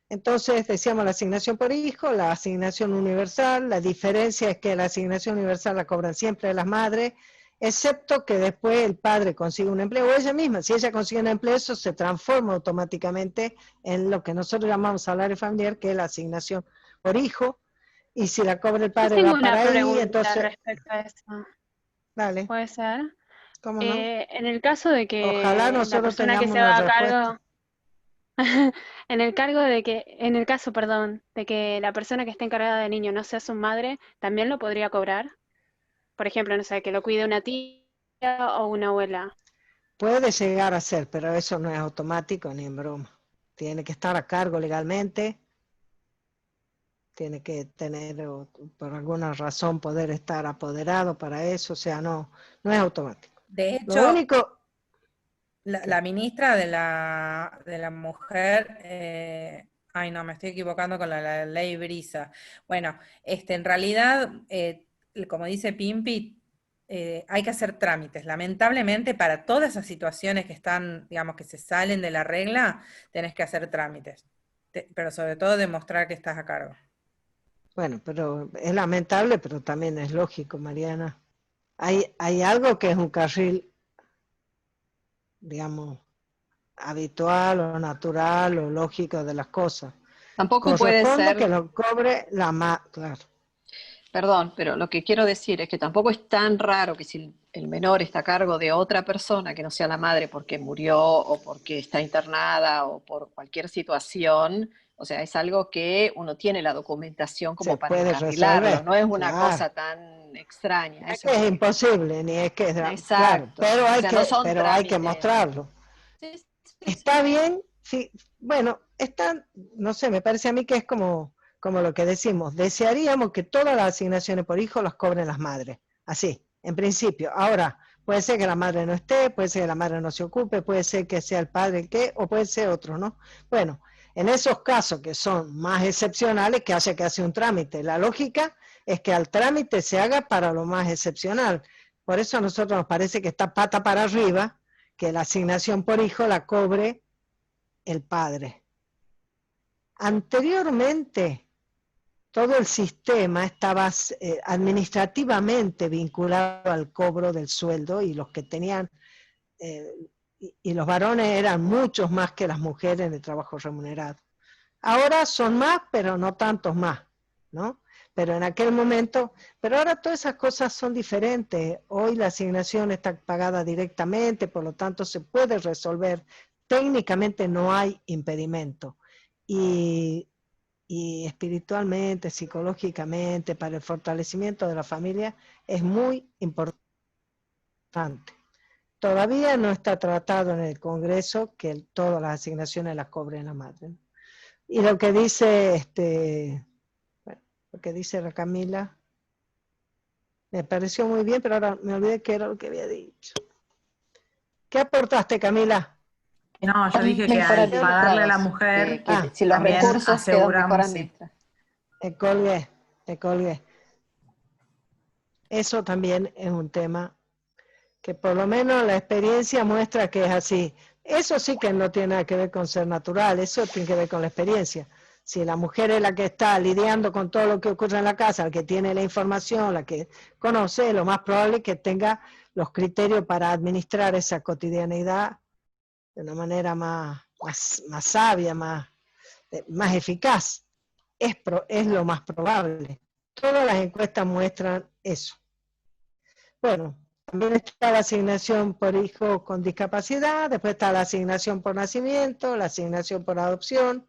Entonces decíamos la asignación por hijo, la asignación universal, la diferencia es que la asignación universal la cobran siempre las madres, excepto que después el padre consigue un empleo, o ella misma, si ella consigue un empleo, eso se transforma automáticamente en lo que nosotros llamamos salario familiar, que es la asignación por hijo, y si la cobra el padre Yo tengo va para una pregunta ahí, entonces... respecto a eso. Dale. ¿Puede ser? ¿Cómo no? En el caso de que Ojalá la nosotros persona que tengamos se una haga respuesta. cargo, en el caso, perdón, de que la persona que esté encargada del niño no sea su madre, ¿también lo podría cobrar? Por ejemplo, no sé, que lo cuide una tía o una abuela. Puede llegar a ser, pero eso no es automático ni en broma. Tiene que estar a cargo legalmente, tiene que tener, por alguna razón, poder estar apoderado para eso, o sea, no es automático. De Lo hecho, único... la ministra de la mujer, ay no, me estoy equivocando con la ley Brisa. Bueno, en realidad, como dice Pimpi, hay que hacer trámites. Lamentablemente, para todas esas situaciones que están, digamos, que se salen de la regla, tenés que hacer trámites. Pero sobre todo demostrar que estás a cargo. Bueno, pero es lamentable, pero también es lógico, Mariana. Hay algo que es un carril, digamos, habitual o natural o lógico de las cosas. Tampoco puede ser... que lo cobre la madre, claro. Perdón, pero lo que quiero decir es que tampoco es tan raro que si el menor está a cargo de otra persona que no sea la madre porque murió o porque está internada o por cualquier situación, o sea, es algo que uno tiene la documentación como para encarrilarlo, no es una cosa tan extraña. No es que es imposible, ni es que es... Exacto. Claro, pero hay que mostrarlo. Sí. Está bien, sí, bueno, no sé, me parece a mí que es como lo que decimos, desearíamos que todas las asignaciones por hijo las cobren las madres, así, en principio. Ahora, puede ser que la madre no esté, puede ser que la madre no se ocupe, puede ser que sea el padre el que, o puede ser otro, ¿no? Bueno, en esos casos que son más excepcionales, que hace un trámite. La lógica es que al trámite se haga para lo más excepcional, Por eso a nosotros nos parece que está pata para arriba que la asignación por hijo la cobre el padre. Anteriormente, todo el sistema estaba administrativamente vinculado al cobro del sueldo, y los que tenían, y los varones eran muchos más que las mujeres en el trabajo remunerado. Ahora son más, pero no tantos más, ¿no? Pero en aquel momento, pero ahora todas esas cosas son diferentes. Hoy la asignación está pagada directamente, por lo tanto se puede resolver. Técnicamente no hay impedimento. Y espiritualmente, psicológicamente, para el fortalecimiento de la familia, es muy importante. Todavía no está tratado en el Congreso que todas las asignaciones las cobre la madre, ¿no? Y lo que dice, bueno, lo que dice la Camila, me pareció muy bien, pero ahora me olvidé qué era lo que había dicho. ¿Qué aportaste, Camila? No, yo dije que Mejor al pagarle a la administrados, mujer, que si los también recursos quedan mejor aseguramos, sí. administrados. Te colgué. Eso también es un tema que por lo menos la experiencia muestra que es así. Eso sí que no tiene nada que ver con ser natural, eso tiene que ver con la experiencia. Si la mujer es la que está lidiando con todo lo que ocurre en la casa, la que tiene la información, la que conoce, lo más probable es que tenga los criterios para administrar esa cotidianidad de una manera más sabia, más eficaz. Es lo más probable. Todas las encuestas muestran eso. Bueno, también está la asignación por hijo con discapacidad, después está la asignación por nacimiento, la asignación por adopción.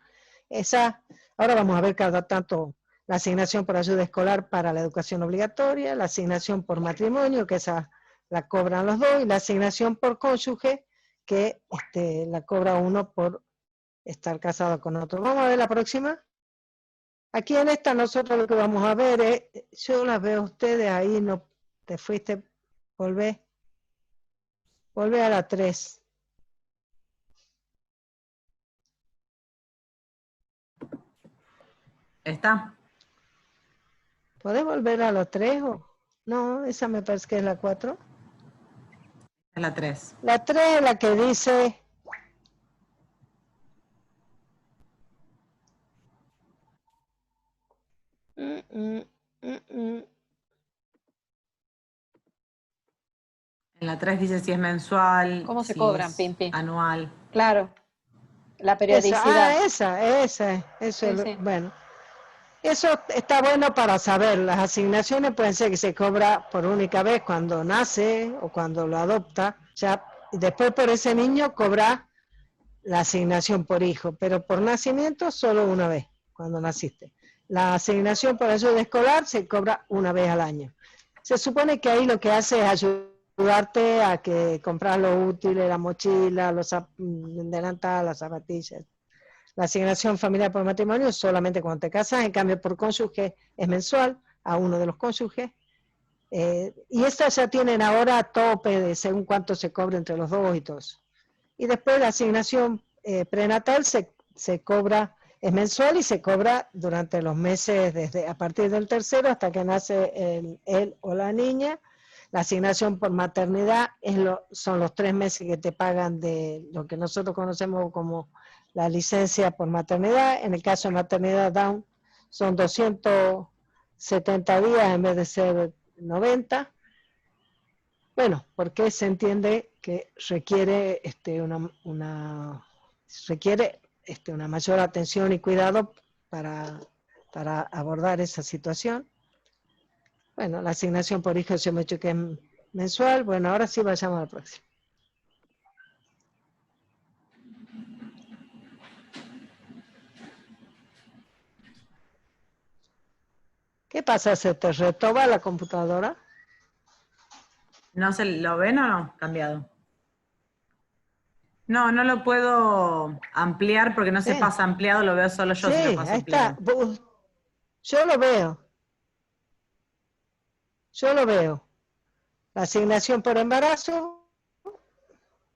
Ahora vamos a ver cada tanto la asignación por ayuda escolar para la educación obligatoria, la asignación por matrimonio, que esa la cobran los dos, y la asignación por cónyuge, que la cobra uno por estar casado con otro. Vamos a ver la próxima. Aquí en esta nosotros lo que vamos a ver es, yo las veo a ustedes ahí, no te fuiste, volvé a la 3. ¿Está? ¿Podés volver a la 3 o? No, esa me parece que es la 4. Es la 3. La 3 es la que dice... En la 3 dice si es mensual, ¿Cómo se si cobran, es Pimpi? anual. Claro, la periodicidad. Esa. Bueno, eso está bueno para saber. Las asignaciones pueden ser que se cobra por única vez cuando nace o cuando lo adopta. Ya después por ese niño cobra la asignación por hijo, pero por nacimiento solo una vez, cuando naciste. La asignación por ayuda escolar se cobra una vez al año. Se supone que ahí lo que hace es ayudarte a que comprar los útiles, la mochila, los delantales, las zapatillas. La asignación familiar por matrimonio es solamente cuando te casas, en cambio por cónyuge es mensual a uno de los cónyuges. Y estas ya tienen ahora tope de según cuánto se cobra entre los dos y todo eso. Y después la asignación prenatal se cobra, es mensual y se cobra durante los meses, a partir del tercero hasta que nace él o la niña. La asignación por maternidad son los 3 meses que te pagan de lo que nosotros conocemos como la licencia por maternidad. En el caso de maternidad Down son 270 días en vez de ser 90. Bueno, porque se entiende que requiere una mayor atención y cuidado para abordar esa situación. Bueno, la asignación por hijo se me ha hecho que es mensual. Bueno, ahora sí vayamos a la próxima. ¿Qué pasa? ¿Se te retoba la computadora? ¿No se lo ven o no? Cambiado. No, no lo puedo ampliar porque no se pasa ampliado, lo veo solo yo. Sí, si lo paso ahí ampliado. está. Yo lo veo. La asignación por embarazo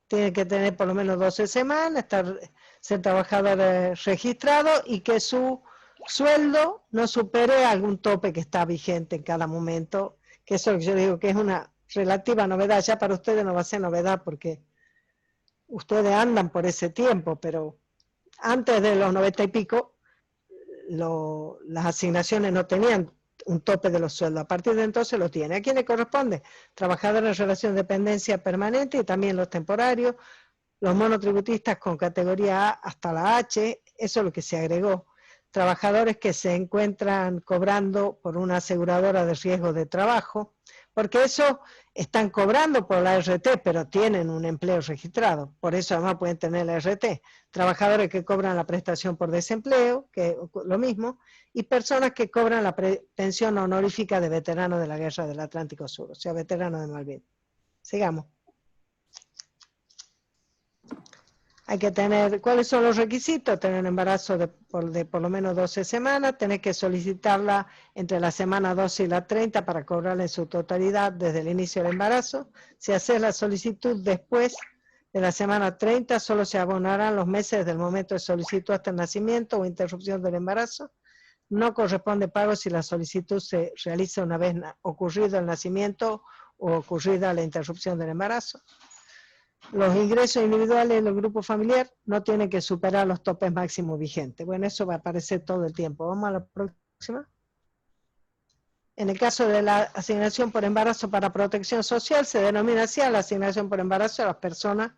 tiene que tener por lo menos 12 semanas, ser trabajador registrado y que su sueldo no supere algún tope que está vigente en cada momento, que eso yo digo que es una relativa novedad, ya para ustedes no va a ser novedad porque ustedes andan por ese tiempo, pero antes de los 90 y pico, las asignaciones no tenían un tope de los sueldos. A partir de entonces lo tiene. ¿A quién le corresponde? Trabajadores en relación de dependencia permanente y también los temporarios, los monotributistas con categoría A hasta la H, eso es lo que se agregó. Trabajadores que se encuentran cobrando por una aseguradora de riesgo de trabajo, porque eso están cobrando por la RT, pero tienen un empleo registrado, por eso además pueden tener la RT. Trabajadores que cobran la prestación por desempleo, que lo mismo, y personas que cobran la pensión honorífica de veteranos de la Guerra del Atlántico Sur, o sea, veteranos de Malvinas. Sigamos. Hay que tener, ¿cuáles son los requisitos? Tener un embarazo de por lo menos 12 semanas, tener que solicitarla entre la semana 12 y la 30 para cobrarla en su totalidad desde el inicio del embarazo. Si haces la solicitud después de la semana 30, solo se abonarán los meses desde el momento de solicitud hasta el nacimiento o interrupción del embarazo. No corresponde pago si la solicitud se realiza una vez ocurrido el nacimiento o ocurrida la interrupción del embarazo. Los ingresos individuales del grupo familiar no tienen que superar los topes máximos vigentes. Bueno, eso va a aparecer todo el tiempo. Vamos a la próxima. En el caso de la asignación por embarazo para protección social, se denomina así a la asignación por embarazo a las personas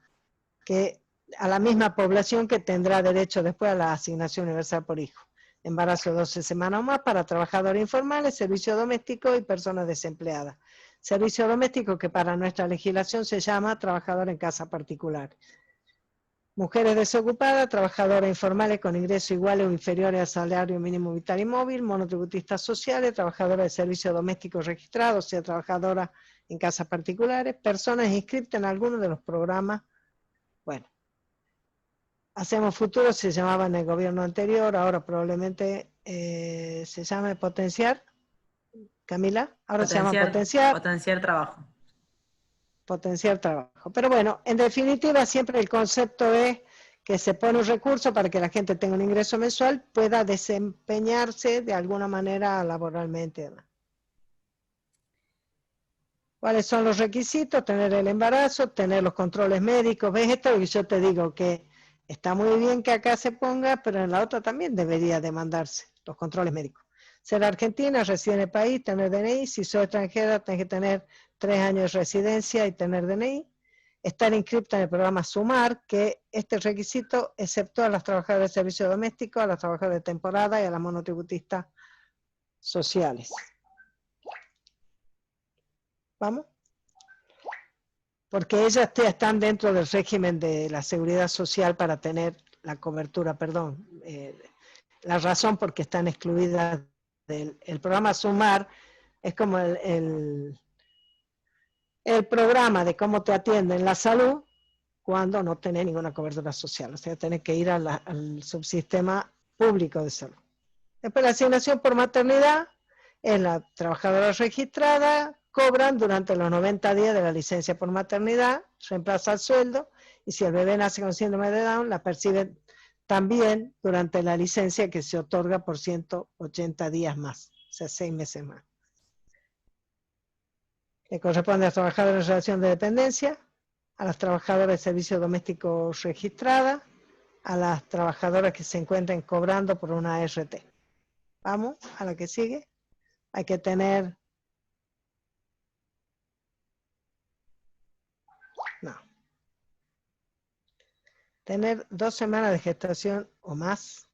a la misma población que tendrá derecho después a la asignación universal por hijo. Embarazo de 12 semanas o más para trabajadores informales, servicio doméstico y personas desempleadas. Servicio doméstico que para nuestra legislación se llama trabajador en casa particular. Mujeres desocupadas, trabajadoras informales con ingresos iguales o inferiores al salario mínimo vital y móvil, monotributistas sociales, trabajadoras de servicio doméstico registrados, o sea, trabajadoras en casas particulares, personas inscritas en alguno de los programas. Bueno, Hacemos Futuro se llamaba en el gobierno anterior, ahora probablemente se llame Potenciar. Camila, ahora se llama Potenciar. Potenciar trabajo. Potenciar trabajo. Pero bueno, en definitiva siempre el concepto es que se pone un recurso para que la gente tenga un ingreso mensual, pueda desempeñarse de alguna manera laboralmente. ¿Cuáles son los requisitos? Tener el embarazo, tener los controles médicos. ¿Ves esto? Y yo te digo que está muy bien que acá se ponga, pero en la otra también debería demandarse los controles médicos. Ser argentina, residir en el país, tener DNI. Si soy extranjera, tenés que tener 3 años de residencia y tener DNI. Estar inscripta en el programa SUMAR, que este requisito excepto a las trabajadoras de servicio doméstico, a las trabajadoras de temporada y a las monotributistas sociales. ¿Vamos? Porque ellas están dentro del régimen de la seguridad social para tener la cobertura, perdón, la razón por que están excluidas del programa SUMAR es como el programa de cómo te atienden la salud cuando no tenés ninguna cobertura social, o sea, tenés que ir al subsistema público de salud. Después la asignación por maternidad es la trabajadora registrada, cobran durante los 90 días de la licencia por maternidad, reemplaza el sueldo, y si el bebé nace con síndrome de Down, la perciben también durante la licencia que se otorga por 180 días más, o sea, 6 meses más. Le corresponde a las trabajadoras en relación de dependencia, a las trabajadoras de servicios domésticos registradas, a las trabajadoras que se encuentren cobrando por una RT. Vamos a la que sigue. Hay que tener... No. Tener 2 semanas de gestación o más.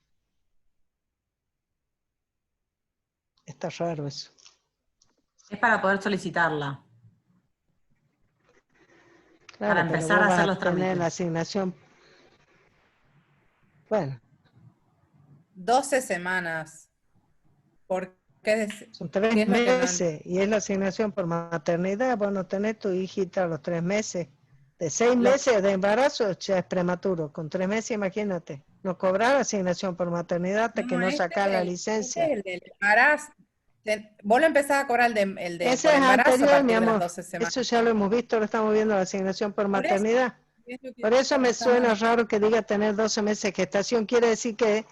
Está raro eso. Es para poder solicitarla. Claro, para empezar a hacer los tener trámites. la asignación. Bueno. 12 semanas. ¿Por qué? Son 3 ¿Qué es lo que no meses y es la asignación por maternidad. Bueno, tenés tu hijita a los 3 meses. De 6 meses de embarazo ya es prematuro. Con 3 meses, imagínate. No cobrar asignación por maternidad hasta que no sacás la licencia. El del embarazo. Vos lo empezás a cobrar el de Ese por es embarazo a anterior, partir mi de las amor. 12 semanas. Eso ya lo hemos visto, lo estamos viendo, la asignación por Por eso, maternidad. es lo que Por eso me está suena mal. raro que diga tener 12 meses de gestación. Quiere decir que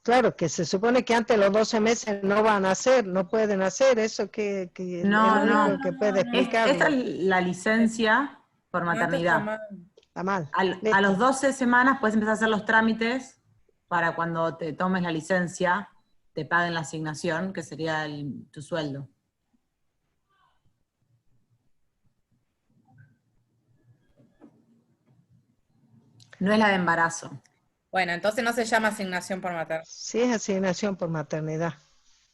Claro, que se supone que antes de los 12 meses no van a hacer, no pueden hacer eso, que es No, lo único no. que puede Esta explicarlo. es la licencia por No, esto está maternidad. mal. Está mal. A Listo. los 12 semanas puedes empezar a hacer los trámites para cuando te tomes la licencia, te paguen la asignación, que sería tu sueldo. No es la de embarazo. Bueno, entonces no se llama asignación por maternidad. Sí, es asignación por maternidad.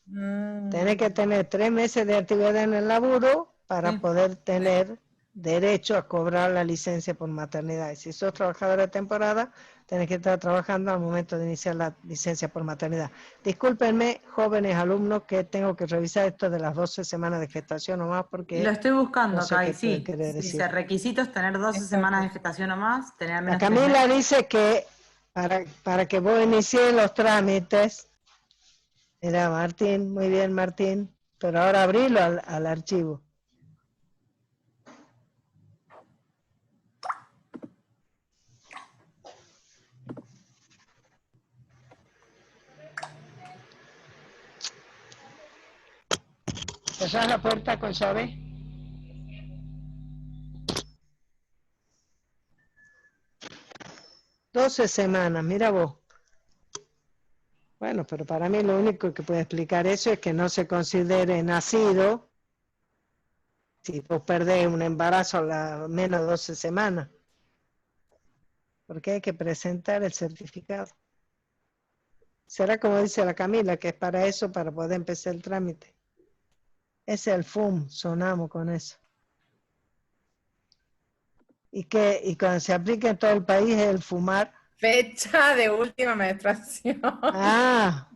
Mm. Tenés que tener 3 meses de antigüedad en el laburo para Sí. poder tener derecho a cobrar la licencia por maternidad. Y si sos trabajadora de temporada, tenés que estar trabajando al momento de iniciar la licencia por maternidad. Discúlpenme, jóvenes alumnos, que tengo que revisar esto de las 12 semanas de gestación o más, porque Lo estoy buscando no sé acá qué y puede sí. querer decir. Dice, requisitos, tener 12 Exacto. semanas de gestación o más, tener al La menos 3 Camila meses. dice que para que vos inicies los trámites, mira Martín, muy bien Martín, pero ahora abrilo al archivo. ¿Cerrás la puerta con llave? "12 semanas, mira vos. Bueno, pero para mí lo único que puede explicar eso es que no se considere nacido si vos perdés un embarazo a la menos de 12 semanas. Porque hay que presentar el certificado. Será como dice la Camila, que es para eso, para poder empezar el trámite. Es el FUM, sonamos con eso. Y cuando se aplica en todo el país es el FUMAR. Fecha de última menstruación. Ah,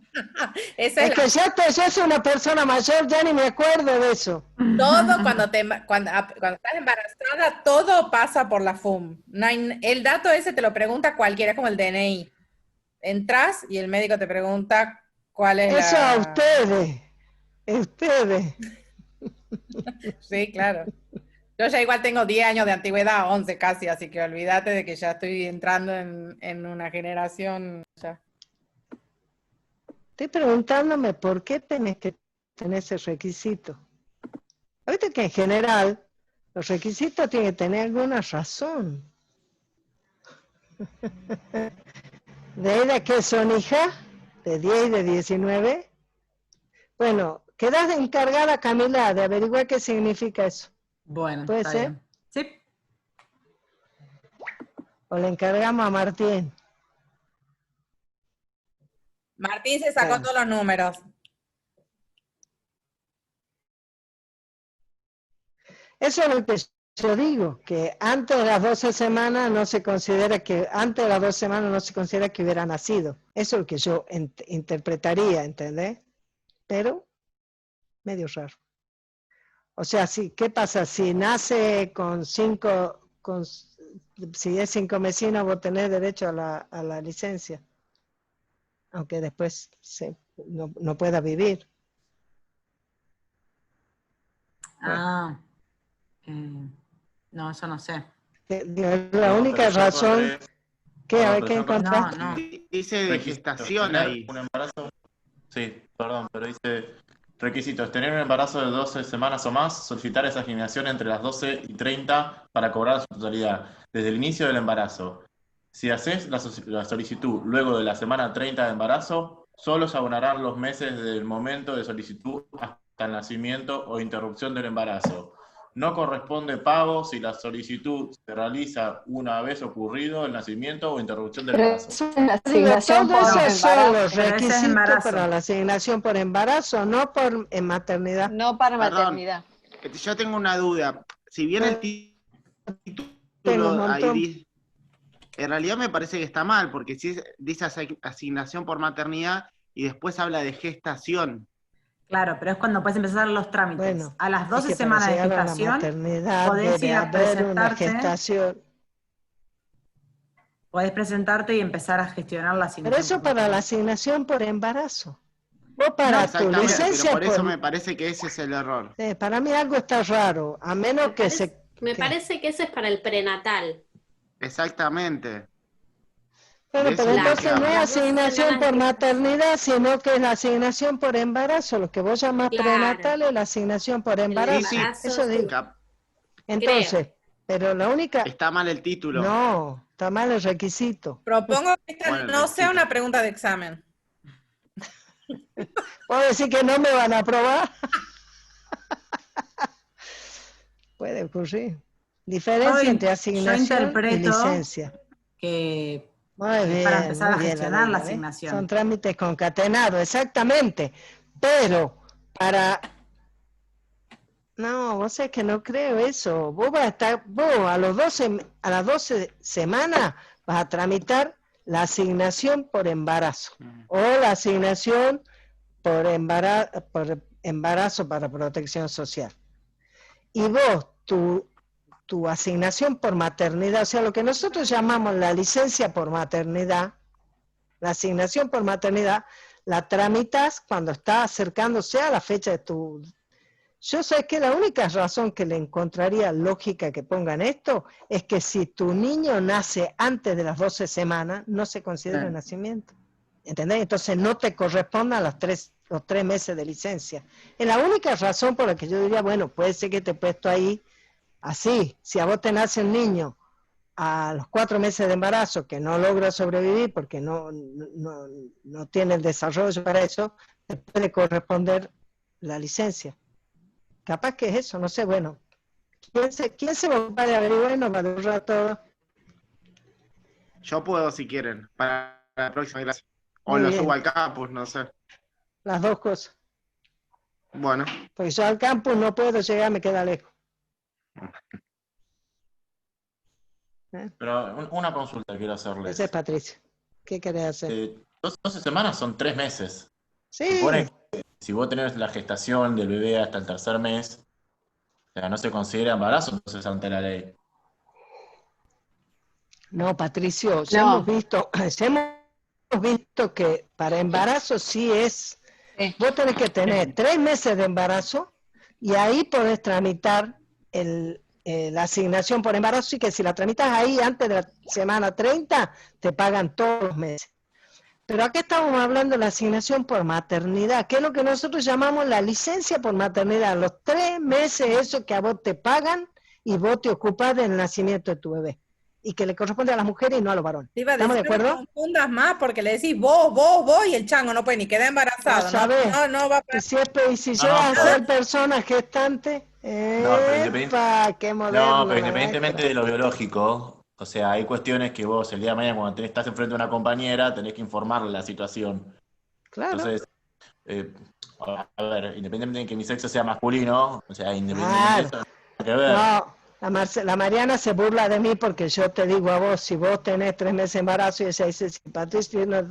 Esa es es que yo soy una persona mayor, ya ni me acuerdo de eso. todo cuando estás embarazada, todo pasa por la FUM. No hay, el dato ese te lo pregunta cualquiera, es como el DNI. Entras y el médico te pregunta cuál es Eso a la... ustedes. Sí, claro. Yo ya igual tengo 10 años de antigüedad, 11 casi, así que olvídate de que ya estoy entrando en una generación ya. Estoy preguntándome por qué tenés que tener ese requisito. Ahorita que en general los requisitos tienen que tener alguna razón. ¿De edad que son hijas? ¿De 10 y de 19? Bueno, quedás encargada, Camila, de averiguar qué significa eso. Bueno, ¿Puede está ser? bien. Sí. O le encargamos a Martín. Martín se sacó Bueno. todos los números. Eso es lo que yo digo, que antes de las 12 semanas no se considera que, antes de las 12 semanas no se considera que hubiera nacido. Eso es lo que yo interpretaría, ¿entendés? Pero, medio raro. O sea, ¿qué pasa? Si nace con 5, si es 5 mesinos, vos tenés derecho a la licencia. Aunque después no pueda vivir. Ah. No, eso no sé. La única razón que a ver qué ejemplo, encontraste. No. Dice de gestación ahí. Un embarazo. Sí, perdón, pero dice requisitos: tener un embarazo de 12 semanas o más, solicitar esa asignación entre las 12 y 30 para cobrar su totalidad, desde el inicio del embarazo. Si haces la solicitud luego de la semana 30 de embarazo, solo se abonarán los meses desde el momento de solicitud hasta el nacimiento o interrupción del embarazo. No corresponde pago si la solicitud se realiza una vez ocurrido el nacimiento o interrupción del Pero embarazo. eso es la asignación por Todo eso son los embarazo, pero ese es requisitos embarazo. para la asignación por embarazo, no por maternidad. no para Perdón. maternidad. Yo tengo una duda. Si bien el Tengo un título ahí montón. dice, en realidad me parece que está mal, porque si dice asignación por maternidad y después habla de gestación. Claro, pero es cuando puedes empezar los trámites. Bueno, a las 12 es que semanas de para llegar a la gestación, maternidad podés debe ir a haber una presentarte. gestación. Podés presentarte y empezar a gestionar la asignación. Pero eso para la asignación por embarazo. Vos para tu Exactamente, licencia pero por eso me parece que ese es el error. para mí algo está raro, a menos que Me parece que ese es para el prenatal. Exactamente. Bueno, De pero eso entonces no es Las 12 asignación semanas por de maternidad, sino que es la asignación por embarazo. Lo que vos llamás Claro. prenatal es la asignación por El embarazo. Sí, Eso digo. cap- Entonces, pero la única... está mal el título. No, está mal el requisito. Propongo que esta Bueno, el no sea requisito. una pregunta de examen. ¿Puedo decir que no me van a aprobar? Puede ocurrir. Diferencia entre Yo asignación y interpreto licencia. que Muy es para bien, empezar muy a bien, gestionar la Adela, ¿ves? asignación. Son trámites concatenados, exactamente. Pero para... No, vos sabés que no creo eso. Vos vas a estar, vos a las 12 semanas vas a tramitar la asignación por embarazo o la asignación por embarazo para protección social. Y vos, tu asignación por maternidad, o sea, lo que nosotros llamamos la licencia por maternidad, la asignación por maternidad, la tramitas cuando está acercándose a la fecha de tu... Yo sé que la única razón que le encontraría lógica que pongan esto es que si tu niño nace antes de las 12 semanas, no se considera nacimiento. ¿Entendés? Entonces no te correspondan los 3 meses de licencia. Es la única razón por la que yo diría, bueno, puede ser que te he puesto ahí así. Si a vos te nace un niño a los 4 meses de embarazo que no logra sobrevivir porque no tiene el desarrollo para eso, te puede corresponder la licencia. Capaz que es eso, no sé, bueno. ¿Quién se va a ocupar de averiguar y nos va a averiguar todo? Yo puedo si quieren, para la próxima clase. O Muy lo bien. subo al campus, no sé. Las dos cosas. Bueno, Porque yo al campus no puedo llegar, me queda lejos. Pero una consulta quiero Esa es hacerles. Patricia. ¿Qué querés hacer? 12 semanas son 3 meses. Sí. Supone que si vos tenés la gestación del bebé hasta el tercer mes, o sea, no se considera embarazo, entonces ante la ley. No, Patricio, ya No. hemos visto que para embarazo sí es. Vos tenés que tener 3 meses de embarazo y ahí podés tramitar la asignación por embarazo, y que si la tramitas ahí antes de la semana 30, te pagan todos los meses. Pero aquí estamos hablando de la asignación por maternidad, que es lo que nosotros llamamos la licencia por maternidad, los 3 meses eso que a vos te pagan y vos te ocupás del nacimiento de tu bebé, y que le corresponde a las mujeres y no a los varones. Te iba a ¿Estamos de decir, no me acuerdo? confundas más porque le decís vos, y el chango no puede ni quedar embarazado. No sabés. No va a Y si No, llegas a pero- ser persona gestante, No, pero qué moderno. la independientemente maestra. de lo biológico, o sea, hay cuestiones que vos el día de mañana cuando estás enfrente de una compañera tenés que informarle la situación. Claro. Entonces, a ver, independientemente de que mi sexo sea masculino, o sea, independientemente de eso, no tiene que ver. No, la Mariana se burla de mí porque yo te digo a vos, si vos tenés 3 meses de embarazo, y ella dice, si Patricia tiene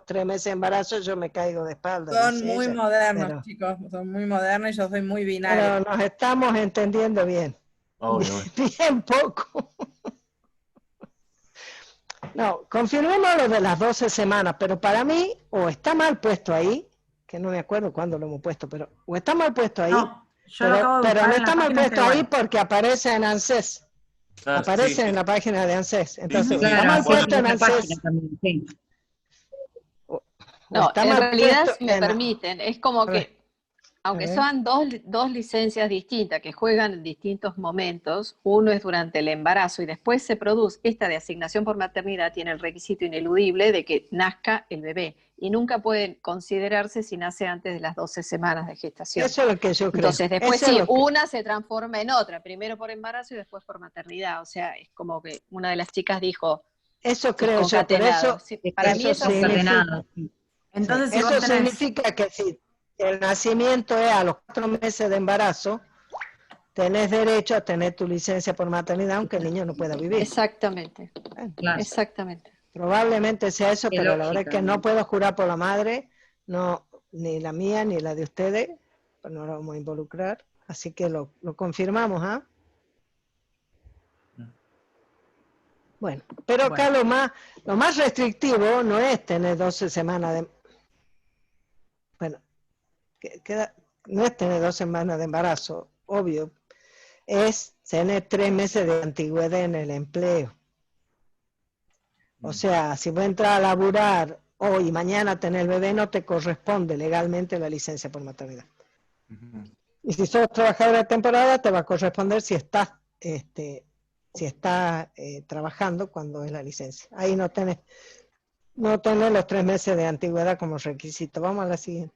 3 meses de embarazo, yo me caigo de espalda. Son dice muy ella. modernos, chicos, son muy modernos y yo soy muy binaria. Pero nos estamos entendiendo bien. Obvio. Bien poco. No, confirmemos lo de las 12 semanas, pero para mí, o está mal puesto ahí, que no me acuerdo cuándo lo hemos puesto, pero o está mal puesto ahí, No, yo lo acabo de pero buscar no en la está mal página puesto esta ahí igual. porque aparece en ANSES. Claro, Aparece sí, en sí. la página de ANSES. Entonces, sí, está sí, mal bueno, puesto en ANSES. o No, está en mal realidad, puesto si me en... permiten, es como A ver, que, aunque a ver. sean dos licencias distintas que juegan en distintos momentos, uno es durante el embarazo y después se produce, esta de asignación por maternidad tiene el requisito ineludible de que nazca el bebé y nunca puede considerarse si nace antes de las 12 semanas de gestación. Eso es lo que yo creo. Entonces, después Eso es sí, lo que- una se transforma en otra, primero por embarazo y después por maternidad. O sea, es como que una de las chicas dijo, Eso es creo yo, por concatenado. eso, Sí, para mí es así. Concatenado, sí. sí, Entonces, si eso vos tenés, significa que si el nacimiento es a los 4 meses de embarazo, tenés derecho a tener tu licencia por maternidad, aunque el niño no pueda vivir. Exactamente, claro, exactamente. Probablemente sea eso, Qué pero la verdad es lógica, que no ¿no? puedo jurar por la madre, no, ni la mía ni la de ustedes, pues no la vamos a involucrar, así que lo confirmamos, ¿ah? Bueno, pero acá lo más restrictivo no es tener 12 semanas de... Bueno, no es tener 2 semanas de embarazo, obvio, es tener 3 meses de antigüedad en el empleo. O sea, si vos entras a laburar hoy y mañana tener el bebé, no te corresponde legalmente la licencia por maternidad. Y si sos trabajadora de temporada, te va a corresponder si estás trabajando cuando es la licencia. Ahí no tenés los 3 meses de antigüedad como requisito. Vamos a la siguiente.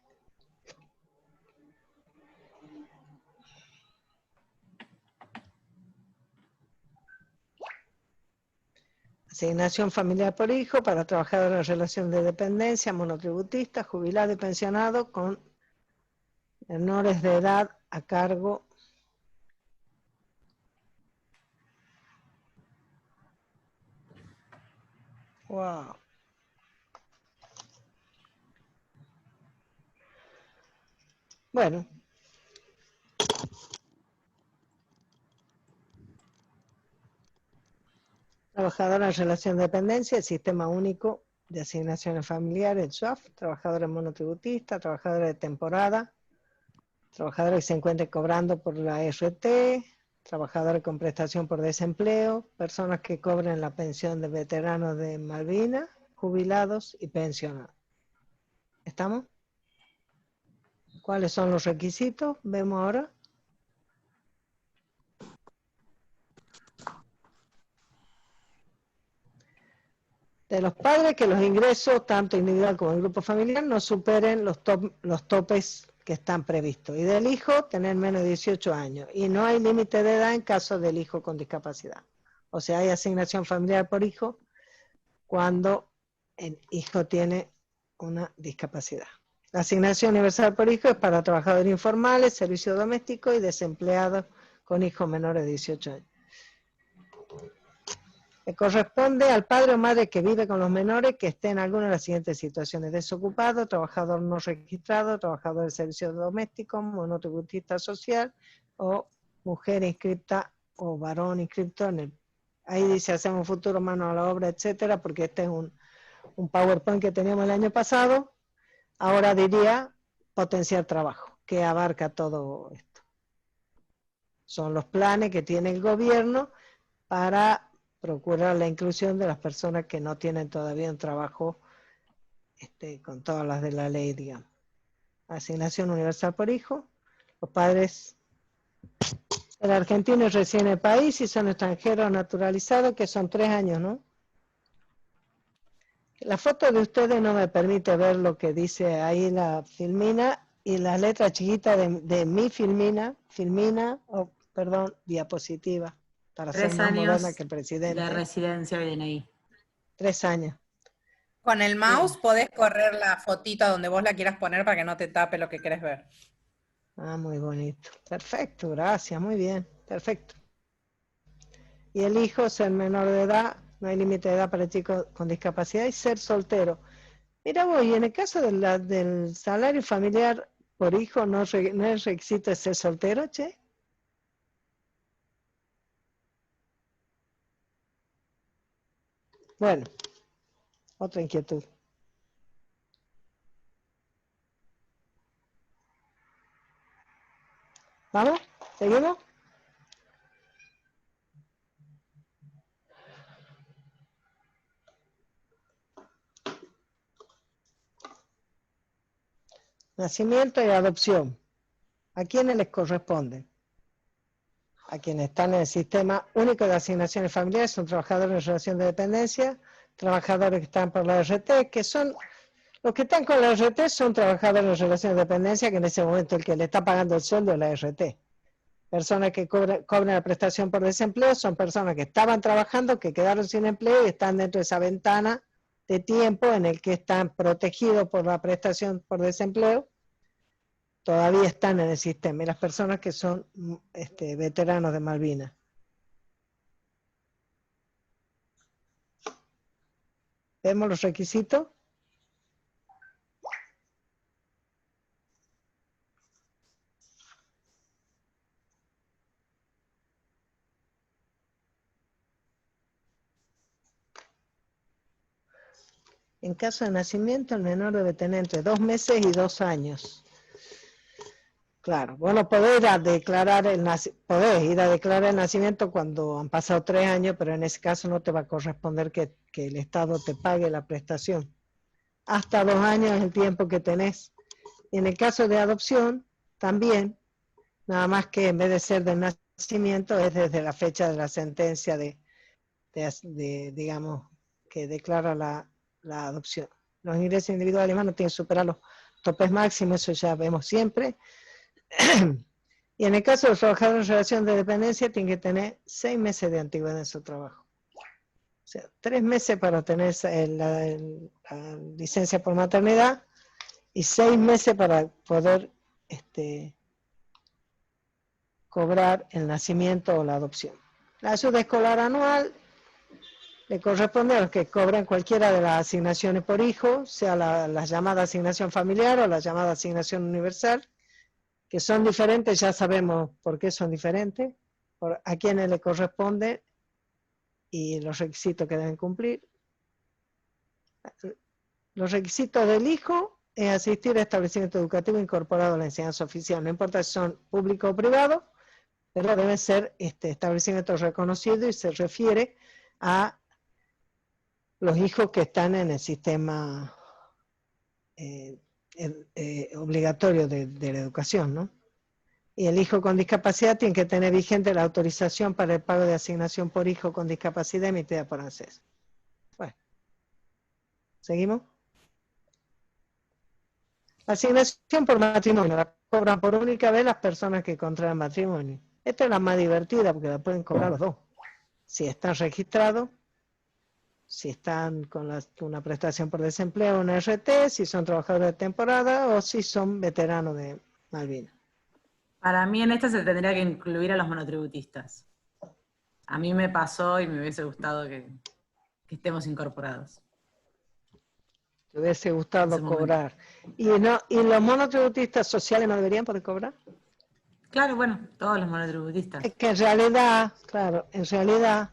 Asignación familiar por hijo para trabajadores en relación de dependencia, monotributista, jubilado y pensionado con menores de edad a cargo. Wow. Bueno. Trabajadora en relación de dependencia, el Sistema Único de Asignaciones Familiares, el SUAF, trabajadores monotributistas, trabajadores de temporada, trabajadores que se encuentren cobrando por la RT, trabajadores con prestación por desempleo, personas que cobren la pensión de veteranos de Malvinas, jubilados y pensionados. ¿Estamos? ¿Cuáles son los requisitos? Vemos ahora. De los padres, que los ingresos, tanto individual como en grupo familiar, no superen los topes que están previstos. Y del hijo, tener menos de 18 años. Y no hay límite de edad en caso del hijo con discapacidad. O sea, hay asignación familiar por hijo cuando el hijo tiene una discapacidad. La asignación universal por hijo es para trabajadores informales, servicios domésticos y desempleados con hijos menores de 18 años. Le corresponde al padre o madre que vive con los menores que esté en alguna de las siguientes situaciones: desocupado, trabajador no registrado, trabajador de servicios domésticos, monotributista social o mujer inscripta o varón inscripto en el... Ahí dice hacemos futuro mano a la obra, etcétera, porque este es un PowerPoint que teníamos el año pasado. Ahora diría potenciar trabajo, que abarca todo esto. Son los planes que tiene el gobierno para procurar la inclusión de las personas que no tienen todavía un trabajo con todas las de la ley, digamos. Asignación universal por hijo. Los padres del argentino y residen en el país y son extranjeros naturalizados, que son 3 años, ¿no? La foto de ustedes no me permite ver lo que dice ahí la filmina y la letra chiquita de mi filmina, diapositiva. Para ser 3 más moderna años que el presidente. de residencia y DNI. 3 años. Con el mouse podés correr la fotito a donde vos la quieras poner para que no te tape lo que querés ver. Ah, muy bonito. Perfecto, gracias, muy bien. Perfecto. Y el hijo, ser menor de edad, no hay límite de edad para chicos con discapacidad, y ser soltero. Mira vos, y en el caso del salario familiar por hijo, ¿no es requisito ser soltero, che? Bueno, otra inquietud. ¿Vamos? ¿Seguimos? Nacimiento y adopción. ¿A quiénes les corresponde? A quienes están en el Sistema Único de Asignaciones Familiares, son trabajadores en relación de dependencia, trabajadores que están por la RT, que son, los que están con la RT son trabajadores en relación de dependencia, que en ese momento el que le está pagando el sueldo es la RT. Personas que cobran la prestación por desempleo son personas que estaban trabajando, que quedaron sin empleo y están dentro de esa ventana de tiempo en el que están protegidos por la prestación por desempleo, todavía están en el sistema. Y las personas que son veteranos de Malvinas. ¿Vemos los requisitos? En caso de nacimiento, el menor debe tener entre 2 meses y 2 años. Claro, bueno, podés ir a declarar podés ir a declarar el nacimiento cuando han pasado 3 años, pero en ese caso no te va a corresponder que el Estado te pague la prestación. Hasta 2 años es el tiempo que tenés. Y en el caso de adopción, también, nada más que en vez de ser del nacimiento, es desde la fecha de la sentencia digamos, que declara la adopción. Los ingresos individuales no tienen que superar los topes máximos, eso ya vemos siempre. Y en el caso del trabajador en relación de dependencia, tiene que tener 6 meses de antigüedad en su trabajo. O sea, 3 meses para tener la licencia por maternidad y 6 meses para poder cobrar el nacimiento o la adopción. La ayuda escolar anual le corresponde a los que cobran cualquiera de las asignaciones por hijo, sea la llamada asignación familiar o la llamada asignación universal, que son diferentes, ya sabemos por qué son diferentes, a quienes le corresponde y los requisitos que deben cumplir. Los requisitos del hijo es asistir a establecimiento educativo incorporado a la enseñanza oficial, no importa si son públicos o privados, pero deben ser establecimientos reconocidos y se refiere a los hijos que están en el sistema obligatorio de la educación, ¿no? Y el hijo con discapacidad tiene que tener vigente la autorización para el pago de asignación por hijo con discapacidad emitida por ANSES. Bueno, ¿seguimos? La asignación por matrimonio la cobran por única vez las personas que contraen matrimonio. Esta es la más divertida porque la pueden cobrar los dos. Si están registrados, si están con una prestación por desempleo, una RT, si son trabajadores de temporada o si son veteranos de Malvinas. Para mí en esta se tendría que incluir a los monotributistas. A mí me pasó y me hubiese gustado que estemos incorporados. Te hubiese gustado cobrar. ¿Y los monotributistas sociales no deberían poder cobrar? Claro, bueno, todos los monotributistas. Es que en realidad, claro, en realidad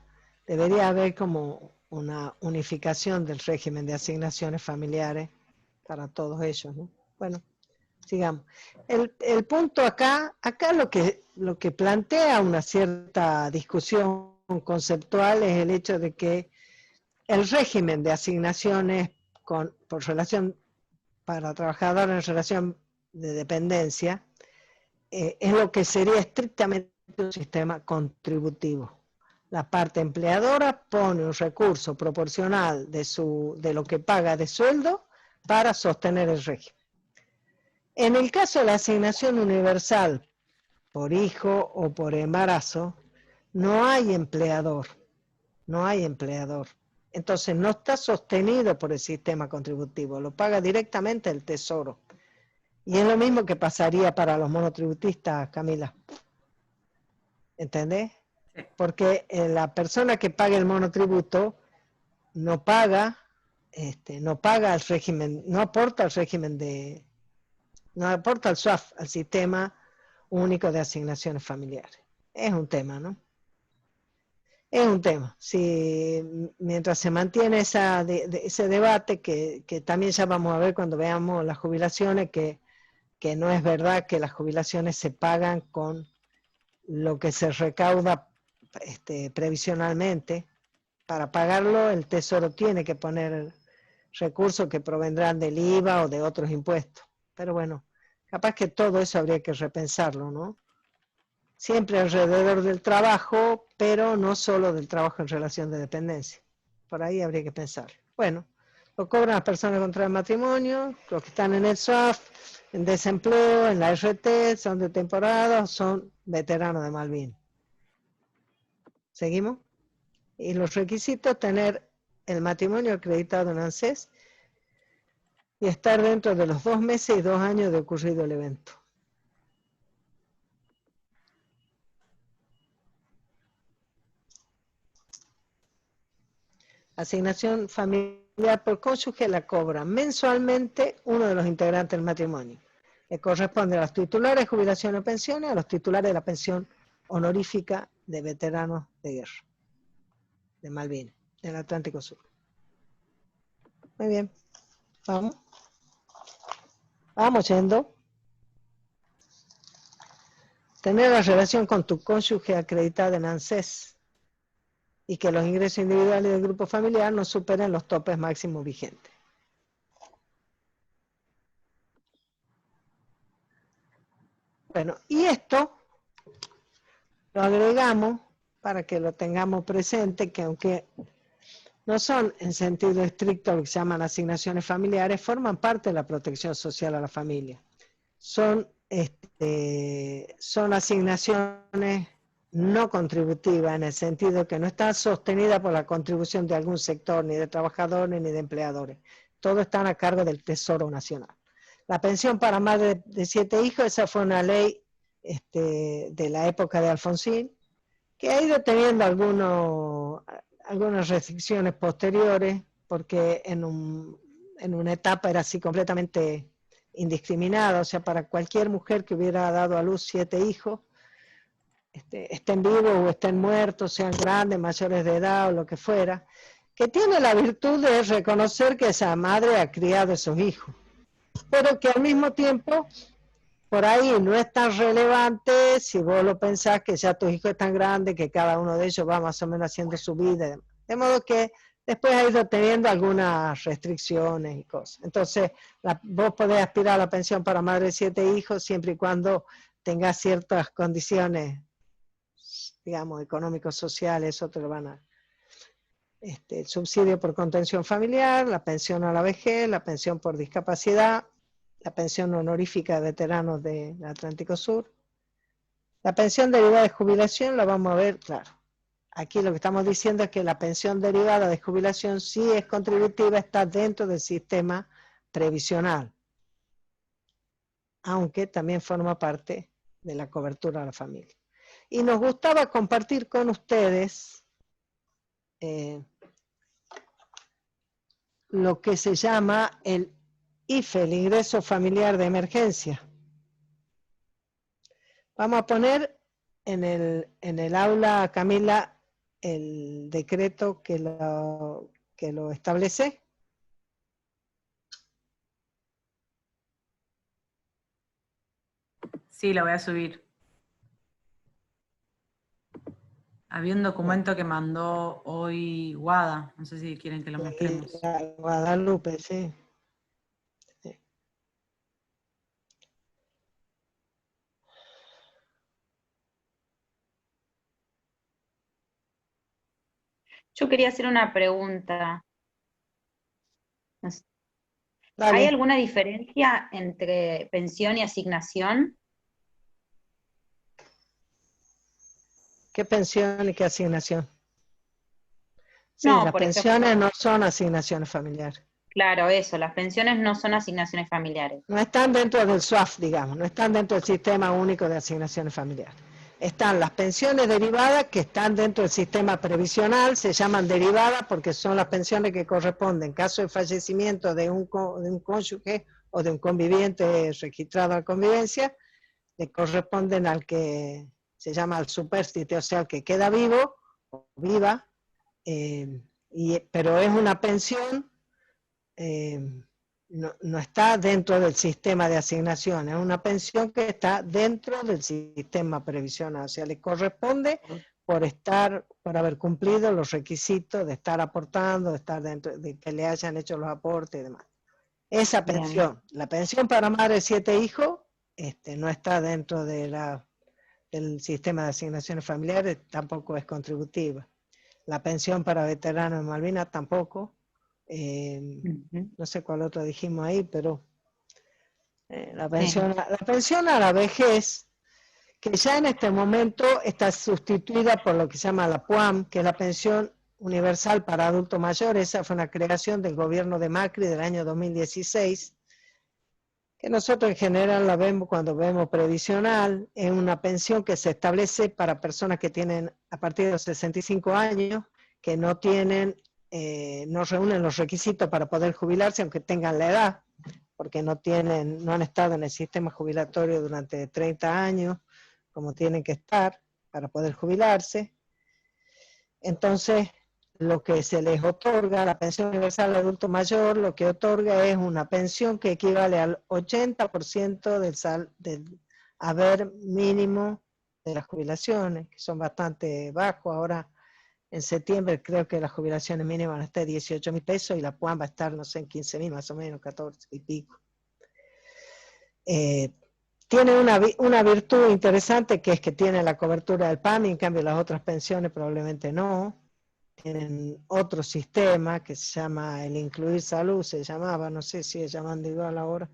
debería haber como una unificación del régimen de asignaciones familiares para todos ellos, ¿no? Bueno, sigamos. El punto acá lo que plantea una cierta discusión conceptual es el hecho de que el régimen de asignaciones por relación para trabajadores en relación de dependencia es lo que sería estrictamente un sistema contributivo. La parte empleadora pone un recurso proporcional de lo que paga de sueldo para sostener el régimen. En el caso de la asignación universal por hijo o por embarazo, no hay empleador. No hay empleador. Entonces no está sostenido por el sistema contributivo, lo paga directamente el Tesoro. Y es lo mismo que pasaría para los monotributistas, Camila. ¿Entendés? Porque la persona que paga el monotributo no paga el régimen, no aporta al régimen no aporta al SUAF, al sistema único de asignaciones familiares. Es un tema, ¿no? Es un tema. Si mientras se mantiene ese debate, que también ya vamos a ver cuando veamos las jubilaciones, que no es verdad que las jubilaciones se pagan con lo que se recauda previsionalmente. Para pagarlo, el Tesoro tiene que poner recursos que provendrán del IVA o de otros impuestos. Pero bueno, capaz que todo eso habría que repensarlo, ¿no? Siempre alrededor del trabajo, pero no solo del trabajo en relación de dependencia. Por ahí habría que pensar. Bueno, lo cobran las personas contra el matrimonio, los que están en el SUAF, en desempleo, en la RT, son de temporada, son veteranos de Malvinas. ¿Seguimos? Y los requisitos: tener el matrimonio acreditado en ANSES y estar dentro de los 2 meses y 2 años de ocurrido el evento. Asignación familiar por cónyuge la cobra mensualmente uno de los integrantes del matrimonio. Le corresponde a los titulares de jubilación o pensiones, a los titulares de la pensión honorífica de veteranos de guerra, de Malvinas, del Atlántico Sur. Muy bien, vamos. Vamos yendo. tener la relación con tu cónyuge acreditada en ANSES y que los ingresos individuales del grupo familiar no superen los topes máximos vigentes. Bueno, y esto lo agregamos para que lo tengamos presente, que aunque no son en sentido estricto lo que se llaman asignaciones familiares, forman parte de la protección social a la familia. Son asignaciones no contributivas en el sentido que no están sostenidas por la contribución de algún sector, ni de trabajadores ni de empleadores. Todo están a cargo del Tesoro Nacional. La pensión para madres de 7 hijos, esa fue una ley de la época de Alfonsín, que ha ido teniendo algunas restricciones posteriores, porque en una etapa era así completamente indiscriminada, o sea, para cualquier mujer que hubiera dado a luz 7 hijos, estén vivos o estén muertos, sean grandes, mayores de edad o lo que fuera, que tiene la virtud de reconocer que esa madre ha criado esos hijos, pero que al mismo tiempo, por ahí no es tan relevante si vos lo pensás que ya tus hijos están grandes, que cada uno de ellos va más o menos haciendo su vida, de modo que después ha ido teniendo algunas restricciones y cosas. Entonces, vos podés aspirar a la pensión para madre de 7 hijos siempre y cuando tengas ciertas condiciones, digamos, económicos, sociales, eso te lo van a... el subsidio por contención familiar, la pensión a la vejez, la pensión por discapacidad, la pensión honorífica de veteranos del Atlántico Sur. La pensión derivada de jubilación la vamos a ver, claro. Aquí lo que estamos diciendo es que la pensión derivada de jubilación sí es contributiva, está dentro del sistema previsional, aunque también forma parte de la cobertura a la familia. Y nos gustaba compartir con ustedes lo que se llama el IFE, el ingreso familiar de emergencia. Vamos a poner en el aula, Camila, el decreto que lo establece. Sí, lo voy a subir. Había un documento que mandó hoy Guada, no sé si quieren que lo mostremos. Guadalupe, sí. Yo quería hacer una pregunta. Dale. ¿Hay alguna diferencia entre pensión y asignación? ¿Qué pensión y qué asignación? Sí, No, las por pensiones ejemplo, no son asignaciones familiares. claro, eso, las pensiones no son asignaciones familiares. No están dentro del SUAF, digamos, no están dentro del Sistema Único de Asignaciones Familiares. Están las pensiones derivadas que están dentro del sistema previsional, se llaman derivadas porque son las pensiones que corresponden en caso de fallecimiento de un cónyuge o de un conviviente registrado a convivencia, le corresponden al que se llama al supérstite, o sea, al que queda vivo o viva, pero es una pensión, no está dentro del sistema de asignación, es una pensión que está dentro del sistema previsional, o sea, le corresponde por haber cumplido los requisitos de estar aportando, de estar dentro, de que le hayan hecho los aportes y demás. Esa pensión, la pensión para madre de 7 hijos, no está dentro de del sistema de asignaciones familiares, tampoco es contributiva. La pensión para veteranos de Malvinas tampoco. No sé cuál otro dijimos ahí, pero la pensión a la vejez, que ya en este momento está sustituida por lo que se llama la PUAM, que es la pensión universal para adultos mayores. Esa fue una creación del gobierno de Macri del año 2016, que nosotros en general la vemos cuando vemos previsional. Es una pensión que se establece para personas que tienen a partir de los 65 años, que no reúnen los requisitos para poder jubilarse, aunque tengan la edad, porque no han estado en el sistema jubilatorio durante 30 años, como tienen que estar para poder jubilarse. Entonces, lo que se les otorga, la pensión universal de adulto mayor, lo que otorga es una pensión que equivale al 80% del haber mínimo de las jubilaciones, que son bastante bajos. Ahora, en septiembre, creo que las jubilaciones mínimas van a estar 18.000 pesos y la PUAM va a estar, no sé, en 15.000 más o menos, 14 y pico. Tiene una virtud interesante, que es que tiene la cobertura del PAMI, en cambio las otras pensiones probablemente no. Tienen otro sistema que se llama el Incluir Salud, se llamaba, no sé si es llamando igual ahora.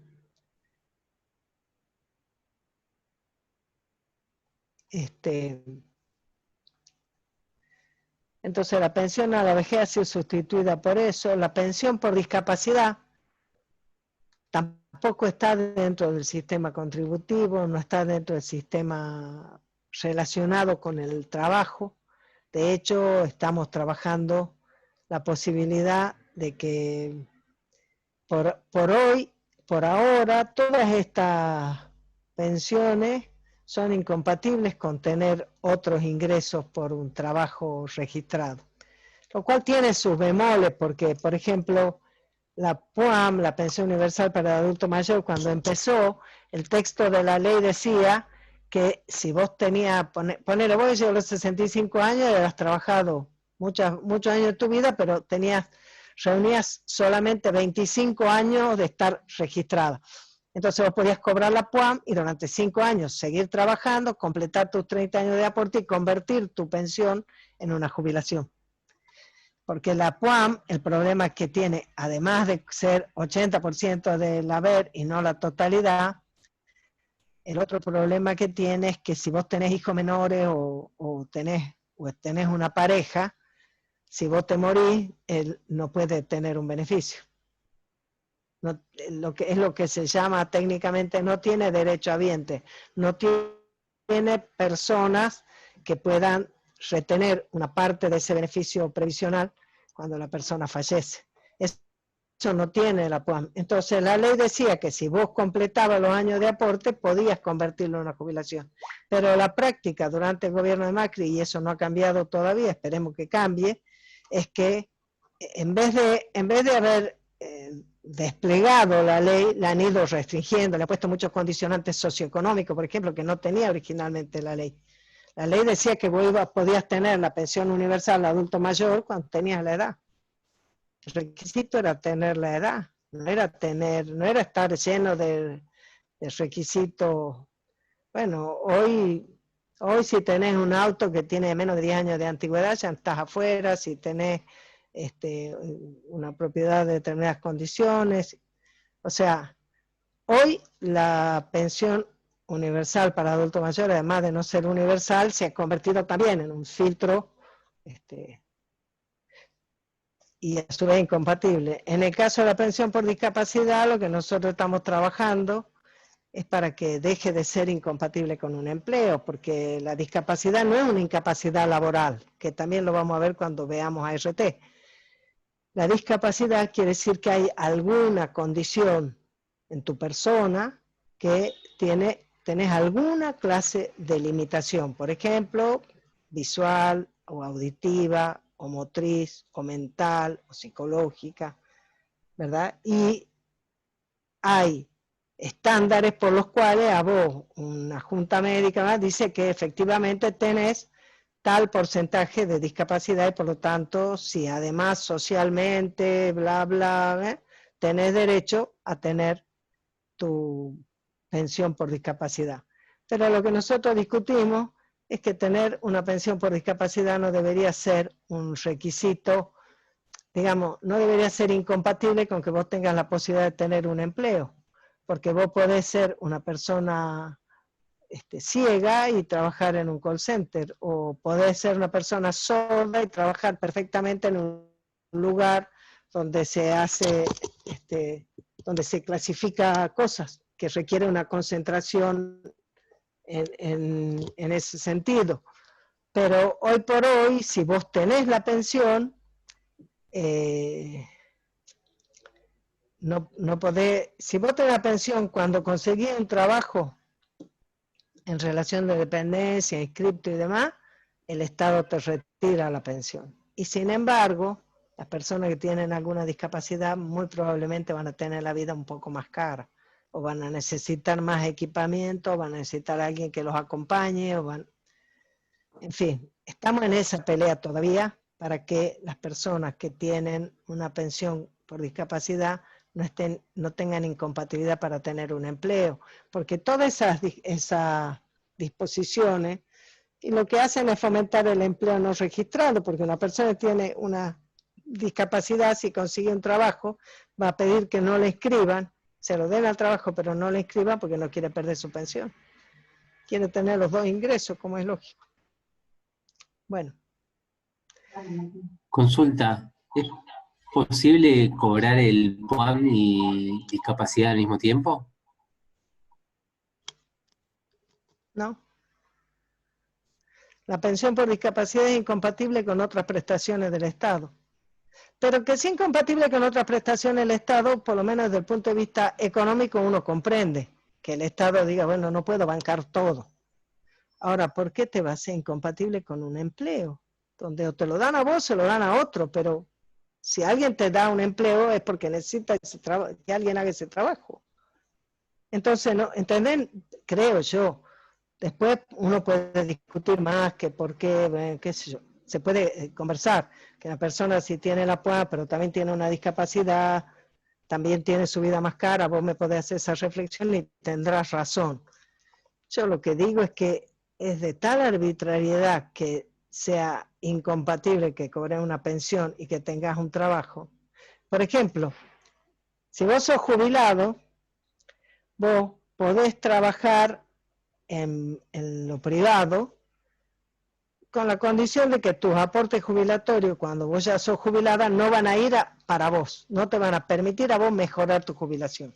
Entonces la pensión a la vejez ha sido sustituida por eso. La pensión por discapacidad tampoco está dentro del sistema contributivo, no está dentro del sistema relacionado con el trabajo. De hecho, estamos trabajando la posibilidad de que por ahora, todas estas pensiones son incompatibles con tener otros ingresos por un trabajo registrado. Lo cual tiene sus bemoles, porque, por ejemplo, la PUAM, la Pensión Universal para el Adulto Mayor, cuando empezó, el texto de la ley decía que si vos tenías, ponele, vos llegó a los 65 años y habías trabajado muchos años de tu vida, pero reunías solamente 25 años de estar registrada. Entonces vos podías cobrar la PUAM y durante 5 años seguir trabajando, completar tus 30 años de aporte y convertir tu pensión en una jubilación. Porque la PUAM, el problema que tiene, además de ser 80% del haber y no la totalidad, el otro problema que tiene es que si vos tenés hijos menores o tenés una pareja, si vos te morís, él no puede tener un beneficio. No, es lo que se llama técnicamente, no tiene derecho habiente, no tiene personas que puedan retener una parte de ese beneficio previsional cuando la persona fallece. Eso no tiene la PUAM. Entonces la ley decía que si vos completabas los años de aporte, podías convertirlo en una jubilación. Pero la práctica durante el gobierno de Macri, y eso no ha cambiado todavía, esperemos que cambie, es que en vez de haber desplegado la ley, la han ido restringiendo, le ha puesto muchos condicionantes socioeconómicos, por ejemplo, que no tenía originalmente la ley. La ley decía que vos podías tener la pensión universal de adulto mayor cuando tenías la edad. El requisito era tener la edad, no era estar lleno de requisitos. Bueno, hoy si tenés un auto que tiene menos de 10 años de antigüedad, ya estás afuera. Si tenés una propiedad de determinadas condiciones. O sea, hoy la pensión universal para adultos mayores, además de no ser universal, se ha convertido también en un filtro y a su vez incompatible. En el caso de la pensión por discapacidad, lo que nosotros estamos trabajando es para que deje de ser incompatible con un empleo, porque la discapacidad no es una incapacidad laboral, que también lo vamos a ver cuando veamos ART. La discapacidad quiere decir que hay alguna condición en tu persona que tenés alguna clase de limitación, por ejemplo, visual o auditiva, o motriz, o mental, o psicológica, ¿verdad? Y hay estándares por los cuales a vos, una junta médica dice que efectivamente tenés tal porcentaje de discapacidad y por lo tanto, si además socialmente, bla, bla, tenés derecho a tener tu pensión por discapacidad. Pero lo que nosotros discutimos es que tener una pensión por discapacidad no debería ser un requisito, digamos, no debería ser incompatible con que vos tengas la posibilidad de tener un empleo, porque vos podés ser una persona ciega y trabajar en un call center, o podés ser una persona sorda y trabajar perfectamente en un lugar donde se hace, donde se clasifica cosas, que requiere una concentración en ese sentido. Pero hoy por hoy, si vos tenés la pensión, no podés, si vos tenés la pensión cuando conseguís un trabajo en relación de dependencia, inscripto y demás, el Estado te retira la pensión. Y sin embargo, las personas que tienen alguna discapacidad muy probablemente van a tener la vida un poco más cara, o van a necesitar más equipamiento, o van a necesitar a alguien que los acompañe, En fin, estamos en esa pelea todavía para que las personas que tienen una pensión por discapacidad no tengan incompatibilidad para tener un empleo, porque todas esas disposiciones y lo que hacen es fomentar el empleo no registrado, porque una persona que tiene una discapacidad, si consigue un trabajo, va a pedir que no le inscriban, se lo den al trabajo, pero no le inscriban porque no quiere perder su pensión. Quiere tener los dos ingresos, como es lógico. Bueno. Consulta, ¿es posible cobrar el PUAN y discapacidad al mismo tiempo? No. La pensión por discapacidad es incompatible con otras prestaciones del Estado. Pero que es incompatible con otras prestaciones del Estado, por lo menos desde el punto de vista económico, uno comprende que el Estado diga, bueno, no puedo bancar todo. Ahora, ¿por qué te va a ser incompatible con un empleo? Donde o te lo dan a vos, se lo dan a otro, pero si alguien te da un empleo es porque necesita que alguien haga ese trabajo. Entonces, ¿no? ¿Entenden? Creo yo. Después uno puede discutir más que por qué, qué sé yo. Se puede conversar, que la persona si tiene la PUA, pero también tiene una discapacidad, también tiene su vida más cara, vos me podés hacer esa reflexión y tendrás razón. Yo lo que digo es que es de tal arbitrariedad que sea incompatible que cobres una pensión y que tengas un trabajo. Por ejemplo, si vos sos jubilado, vos podés trabajar en lo privado con la condición de que tus aportes jubilatorios, cuando vos ya sos jubilada, no van a ir para vos, no te van a permitir a vos mejorar tu jubilación.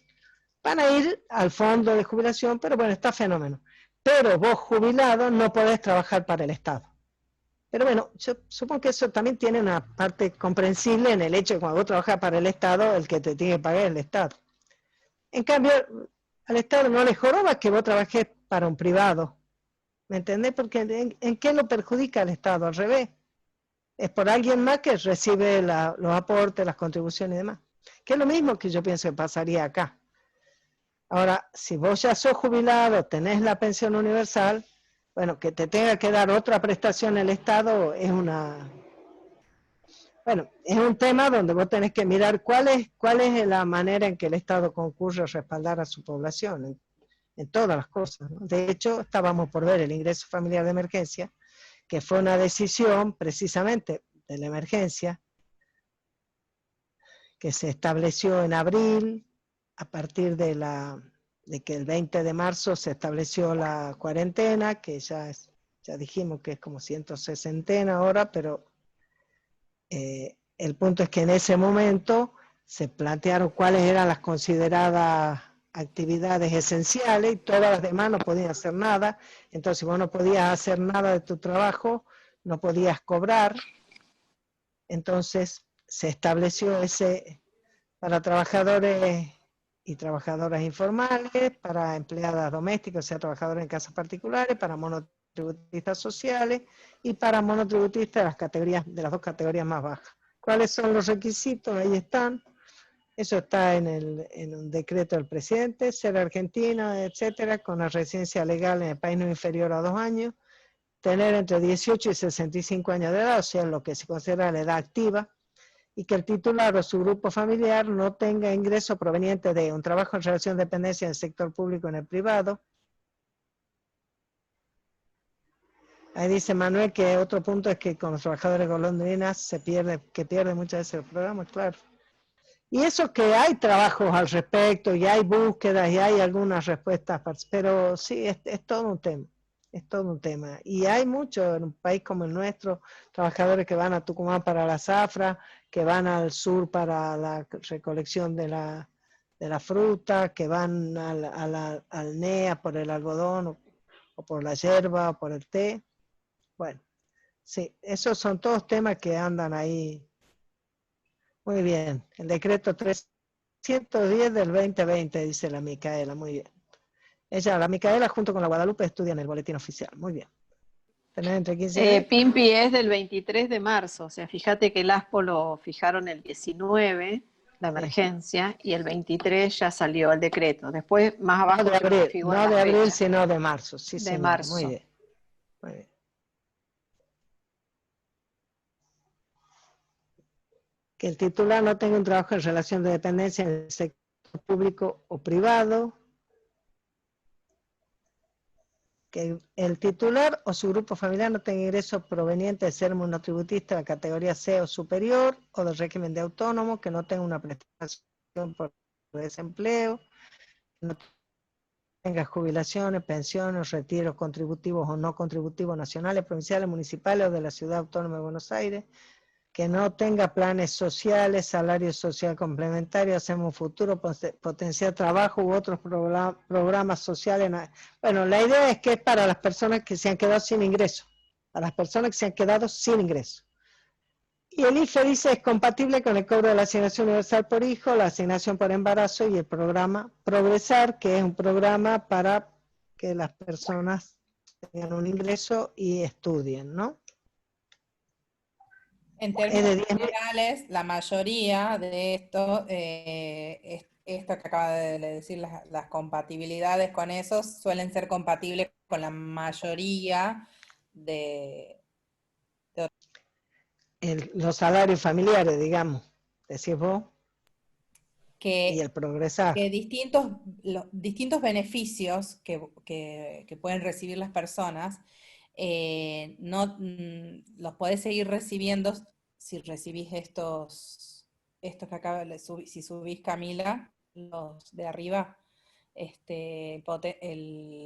Van a ir al fondo de jubilación, pero bueno, está fenómeno. Pero vos jubilado no podés trabajar para el Estado. Pero bueno, yo supongo que eso también tiene una parte comprensible en el hecho de que cuando vos trabajás para el Estado, el que te tiene que pagar es el Estado. En cambio, al Estado no le joroba que vos trabajes para un privado. ¿Me entendés? Porque ¿en qué lo perjudica al Estado? Al revés. Es por alguien más que recibe los aportes, las contribuciones y demás. Que es lo mismo que yo pienso que pasaría acá. Ahora, si vos ya sos jubilado, tenés la pensión universal, bueno, que te tenga que dar otra prestación el Estado es es un tema donde vos tenés que mirar cuál es la manera en que el Estado concurre a respaldar a su población, en todas las cosas, ¿no? De hecho, estábamos por ver el ingreso familiar de emergencia, que fue una decisión precisamente de la emergencia, que se estableció en abril, a partir de que el 20 de marzo se estableció la cuarentena, que ya dijimos que es como 160 ahora, pero el punto es que en ese momento se plantearon cuáles eran las consideradas actividades esenciales y todas las demás no podían hacer nada. Entonces, si vos no podías hacer nada de tu trabajo, no podías cobrar. Entonces, se estableció ese para trabajadores y trabajadoras informales, para empleadas domésticas, o sea, trabajadores en casas particulares, para monotributistas sociales y para monotributistas de las dos categorías más bajas. ¿Cuáles son los requisitos? Ahí están. Eso está en un decreto del presidente, ser argentino, etcétera, con una residencia legal en el país no inferior a 2 años, tener entre 18 y 65 años de edad, o sea, lo que se considera la edad activa, y que el titular o su grupo familiar no tenga ingreso proveniente de un trabajo en relación de dependencia en el sector público o en el privado. Ahí dice Manuel que otro punto es que con los trabajadores golondrinas pierde muchas veces el programa, claro. Y eso que hay trabajos al respecto, y hay búsquedas, y hay algunas respuestas, pero sí, es todo un tema. Es todo un tema. Y hay muchos en un país como el nuestro, trabajadores que van a Tucumán para la zafra, que van al sur para la recolección de la fruta, que van al NEA por el algodón, o por la yerba, o por el té. Bueno, sí, esos son todos temas que andan ahí. Muy bien, el decreto 310 del 2020, dice la Micaela, muy bien. La Micaela junto con la Guadalupe estudian el boletín oficial, muy bien. ¿Tenés entre 15 Pimpi es del 23 de marzo, o sea, fíjate que el ASPO lo fijaron el 19, la emergencia, y el 23 ya salió el decreto. Después, más abajo, no de abril, sino de marzo. Sí, de señor, marzo. muy bien. Muy bien. que el titular no tenga un trabajo en relación de dependencia en el sector público o privado, que el titular o su grupo familiar no tenga ingresos provenientes de ser monotributista de categoría C o superior, o del régimen de autónomo, que no tenga una prestación por desempleo, no tenga jubilaciones, pensiones, retiros contributivos o no contributivos nacionales, provinciales, municipales o de la Ciudad Autónoma de Buenos Aires, que no tenga planes sociales, salario social complementario, hacemos un futuro, potenciar trabajo u otros programas sociales. Bueno, la idea es que es para las personas que se han quedado sin ingreso, a las personas que se han quedado sin ingreso. Y el IFE dice es compatible con el cobro de la asignación universal por hijo, la asignación por embarazo y el programa Progresar, que es un programa para que las personas tengan un ingreso y estudien, ¿no? En términos generales, la mayoría de esto, esto que acaba de decir, las compatibilidades con eso, suelen ser compatibles con la mayoría de los salarios familiares, digamos, decís vos, y el progresar. Que distintos beneficios que pueden recibir las personas, los podés seguir recibiendo si recibís estos que acaba si subís, Camila, los de arriba, el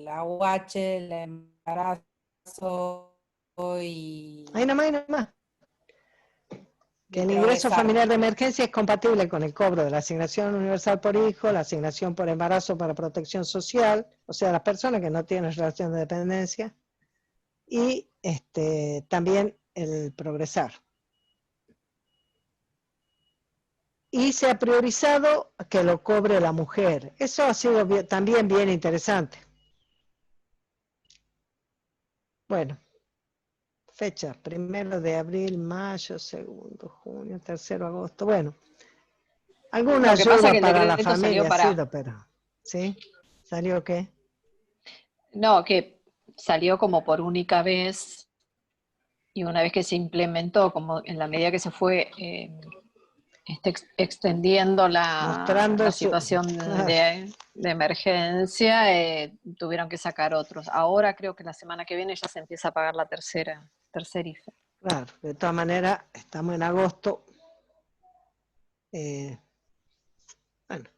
AUH, el embarazo y... Ahí nomás. Que el ingreso familiar de emergencia es compatible con el cobro de la asignación universal por hijo, la asignación por embarazo para protección social, o sea, las personas que no tienen relación de dependencia, y también el progresar. Y se ha priorizado que lo cobre la mujer. Eso ha sido también bien interesante. Bueno. Fecha, 1 de abril, mayo, 2 junio, 3 de agosto. Bueno, alguna ayuda para la familia ha sido, pero... ¿Sí? ¿Salió qué? No, que salió como por única vez y una vez que se implementó, como en la medida que se fue extendiendo la situación de emergencia, tuvieron que sacar otros. Ahora creo que la semana que viene ya se empieza a pagar la tercer IFE. Claro, de todas maneras, estamos en agosto. Bueno,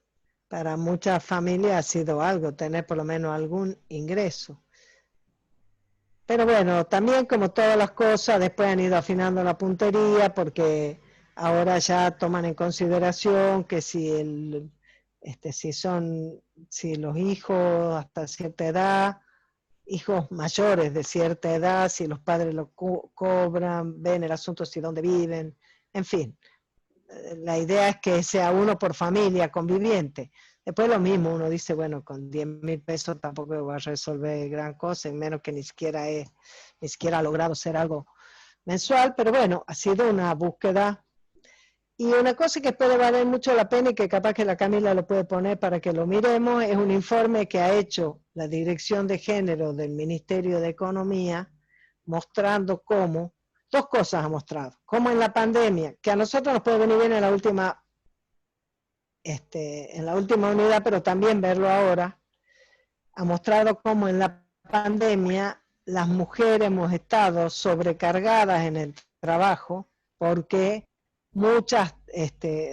para muchas familias ha sido algo, tener por lo menos algún ingreso. Pero bueno, también como todas las cosas, después han ido afinando la puntería, porque ahora ya toman en consideración que si los hijos hasta cierta edad, hijos mayores de cierta edad, si los padres lo cobran, ven el asunto si dónde viven, en fin. La idea es que sea uno por familia, conviviente. Después lo mismo, uno dice, bueno, con 10.000 pesos tampoco va a resolver gran cosa, en menos que ni siquiera ha logrado ser algo mensual, pero bueno, ha sido una búsqueda. Y una cosa que puede valer mucho la pena y que capaz que la Camila lo puede poner para que lo miremos, es un informe que ha hecho la Dirección de Género del Ministerio de Economía, mostrando cómo, dos cosas ha mostrado, cómo en la pandemia, que a nosotros nos puede venir bien en la última unidad, pero también verlo ahora, ha mostrado cómo en la pandemia las mujeres hemos estado sobrecargadas en el trabajo, porque muchas,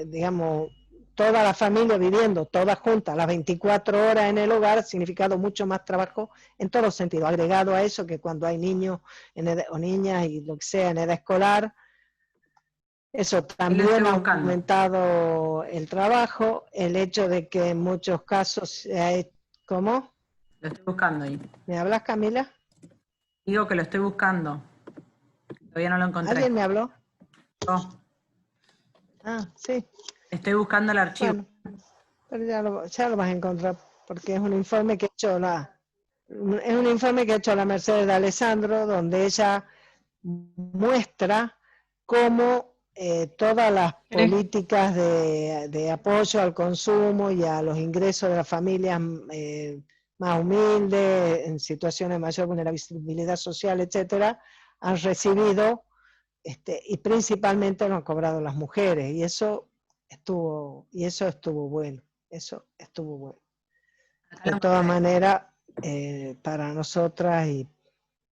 digamos, toda la familia viviendo todas juntas las 24 horas en el hogar ha significado mucho más trabajo en todos sentidos, agregado a eso que cuando hay niños o niñas y lo que sea en edad escolar, eso también ha aumentado el trabajo, el hecho de que en muchos casos se ha hecho, ¿cómo? Lo estoy buscando ahí. ¿Me hablas, Camila? Digo que lo estoy buscando. Todavía no lo encontré. ¿Alguien me habló? No. Ah, sí. Estoy buscando el archivo. Bueno, pero ya lo vas a encontrar, porque es un informe que ha hecho la Mercedes de Alessandro, donde ella muestra cómo todas las políticas de apoyo al consumo y a los ingresos de las familias más humildes, en situaciones de mayor vulnerabilidad social, etcétera, han recibido y principalmente lo han cobrado las mujeres, y eso estuvo bueno, De todas maneras, para nosotras y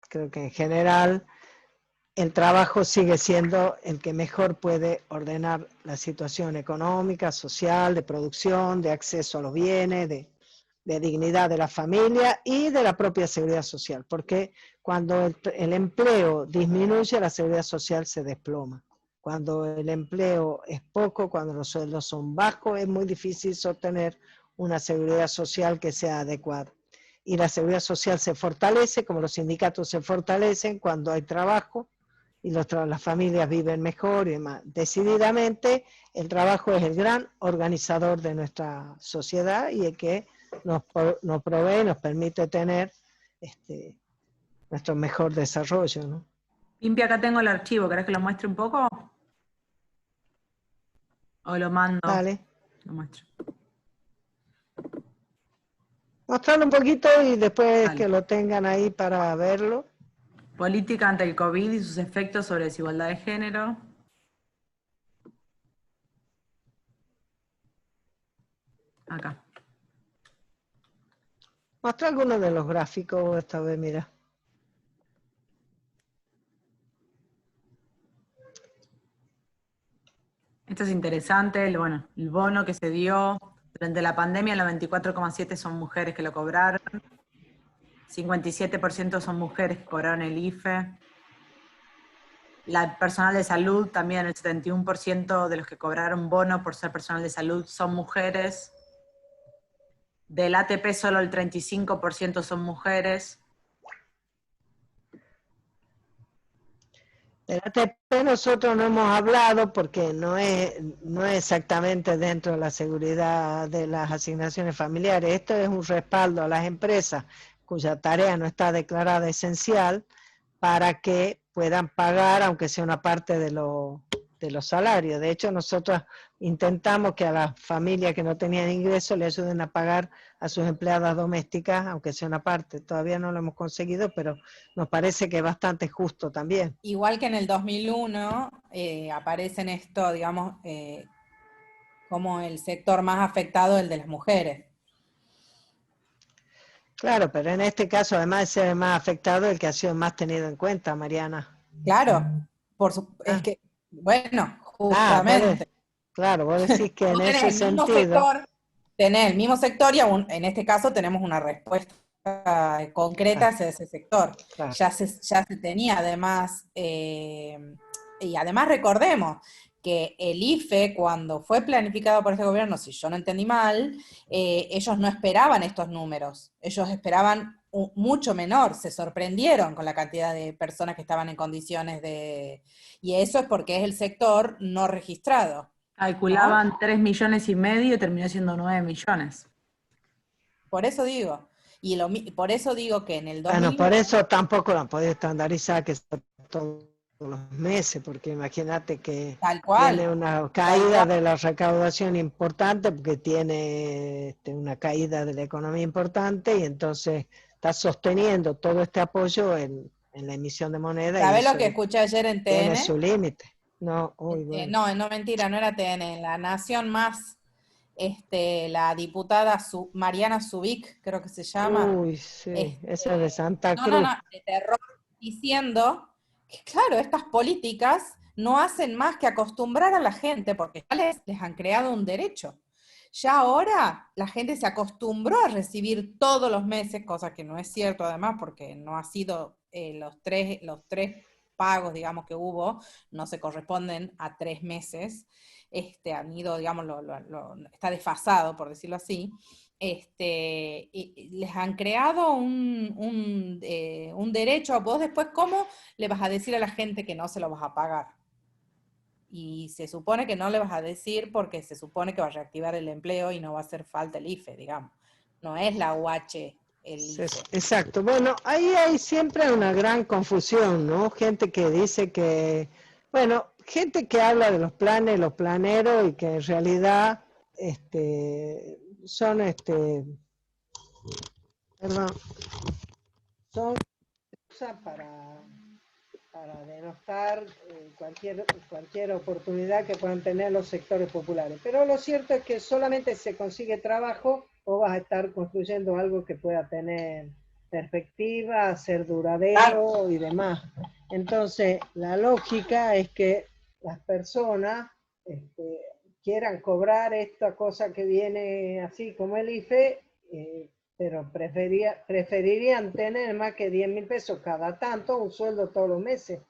creo que en general, el trabajo sigue siendo el que mejor puede ordenar la situación económica, social, de producción, de acceso a los bienes, de dignidad de la familia y de la propia seguridad social, porque cuando el empleo disminuye, la seguridad social se desploma. Cuando el empleo es poco, cuando los sueldos son bajos, es muy difícil sostener una seguridad social que sea adecuada. Y la seguridad social se fortalece, como los sindicatos se fortalecen cuando hay trabajo y las familias viven mejor y más. Decididamente, el trabajo es el gran organizador de nuestra sociedad y el que nos provee y nos permite tener nuestro mejor desarrollo, ¿no? Pimpi, acá tengo el archivo, ¿querés que lo muestre un poco? ¿O lo mando? Dale. Lo muestro. Mostrarlo un poquito y después Dale. que lo tengan ahí para verlo. Política ante el COVID y sus efectos sobre desigualdad de género. Acá. Muestra algunos de los gráficos esta vez, mira. Esto es interesante, el bono que se dio durante la pandemia, el 94,7% son mujeres que lo cobraron, 57% son mujeres que cobraron el IFE, la personal de salud también, el 71% de los que cobraron bono por ser personal de salud son mujeres, del ATP solo el 35% son mujeres. Del ATP nosotros no hemos hablado porque no es exactamente dentro de la seguridad de las asignaciones familiares. Esto es un respaldo a las empresas cuya tarea no está declarada esencial para que puedan pagar, aunque sea una parte de los salarios. De hecho, nosotros intentamos que a las familias que no tenían ingresos le ayuden a pagar a sus empleadas domésticas, aunque sea una parte. Todavía no lo hemos conseguido, pero nos parece que es bastante justo también. Igual que en el 2001 aparece en esto, digamos, como el sector más afectado, el de las mujeres. Claro, pero en este caso, además de ser el más afectado, el que ha sido más tenido en cuenta, Mariana. Claro, es que, bueno, justamente. Claro, vos decís que en ese sentido... Tenés el mismo sector y aún, en este caso tenemos una respuesta concreta hacia ese sector. Claro. Ya se tenía además, y además recordemos que el IFE, cuando fue planificado por este gobierno, si yo no entendí mal, ellos no esperaban estos números, ellos esperaban mucho menor, se sorprendieron con la cantidad de personas que estaban en condiciones de... Y eso es porque es el sector no registrado. Calculaban 3,5 millones y terminó siendo 9 millones. Por eso digo. Por eso digo que en el 2000... Bueno, por eso tampoco lo han podido estandarizar que sea todos los meses, porque imagínate que tiene una caída de la recaudación importante, porque tiene una caída de la economía importante, y entonces está sosteniendo todo este apoyo en la emisión de moneda. ¿Sabés lo que escuché ayer en TN? Tiene su límite. No, bueno. No, mentira, no era TN. En La Nación Más, la diputada Mariana Zubik, creo que se llama. Uy, sí, esa es de Santa Cruz. No, de terror, diciendo que, claro, estas políticas no hacen más que acostumbrar a la gente, porque ya les han creado un derecho. Ya ahora la gente se acostumbró a recibir todos los meses, cosa que no es cierto además, porque no ha sido los tres pagos, digamos, que hubo, no se corresponden a 3 meses, han ido, digamos, está desfasado, por decirlo así, y les han creado un derecho. Vos después, ¿cómo le vas a decir a la gente que no se lo vas a pagar? Y se supone que no le vas a decir porque se supone que va a reactivar el empleo y no va a hacer falta el IFE, digamos. No es la UH el IFE. Exacto. Bueno, ahí hay siempre una gran confusión, ¿no? Gente que dice que, bueno, gente que habla de los planes, los planeros, y que en realidad son son para denostar cualquier oportunidad que puedan tener los sectores populares. Pero lo cierto es que solamente se consigue trabajo o vas a estar construyendo algo que pueda tener perspectiva, ser duradero y demás. Entonces, la lógica es que las personas quieran cobrar esta cosa que viene así como el IFE, pero preferirían tener más que 10.000 pesos cada tanto, un sueldo todos los meses,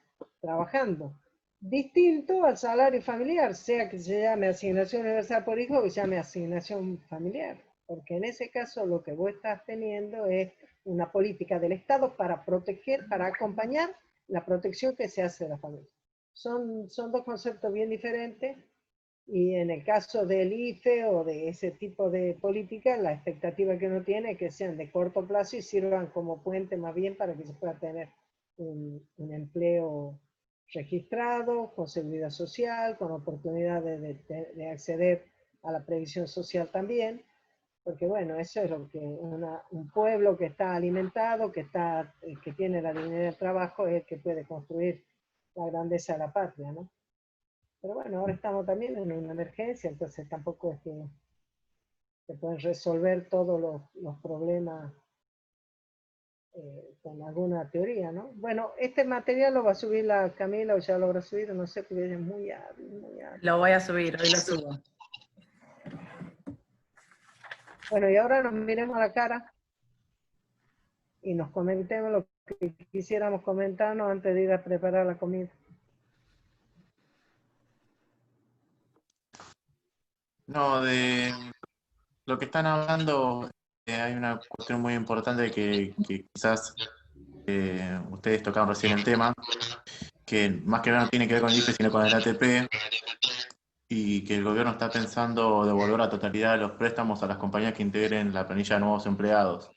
trabajando. Distinto al salario familiar, sea que se llame asignación universal por hijo o que se llame asignación familiar. Porque en ese caso lo que vos estás teniendo es una política del Estado para proteger, para acompañar la protección que se hace de la familia. Son dos conceptos bien diferentes. Y en el caso del IFE o de ese tipo de políticas, la expectativa que uno tiene es que sean de corto plazo y sirvan como puente más bien para que se pueda tener un empleo registrado, con seguridad social, con oportunidad de acceder a la previsión social también, porque bueno, eso es lo que un pueblo que está alimentado, que tiene la dignidad del trabajo, es el que puede construir la grandeza de la patria, ¿no? Pero bueno, ahora estamos también en una emergencia, entonces tampoco es que se pueden resolver todos los problemas con alguna teoría, ¿no? Bueno, este material lo va a subir la Camila, o ya lo habrá subido, no sé, porque es muy hábil, muy hábil. Lo voy a subir, hoy lo subo. Bueno, y ahora nos miremos a la cara y nos comentemos lo que quisiéramos comentarnos antes de ir a preparar la comida. No, de lo que están hablando, hay una cuestión muy importante que quizás ustedes tocaron recién el tema, que más que nada no tiene que ver con el IFE, sino con el ATP, y que el gobierno está pensando devolver la totalidad de los préstamos a las compañías que integren la planilla de nuevos empleados.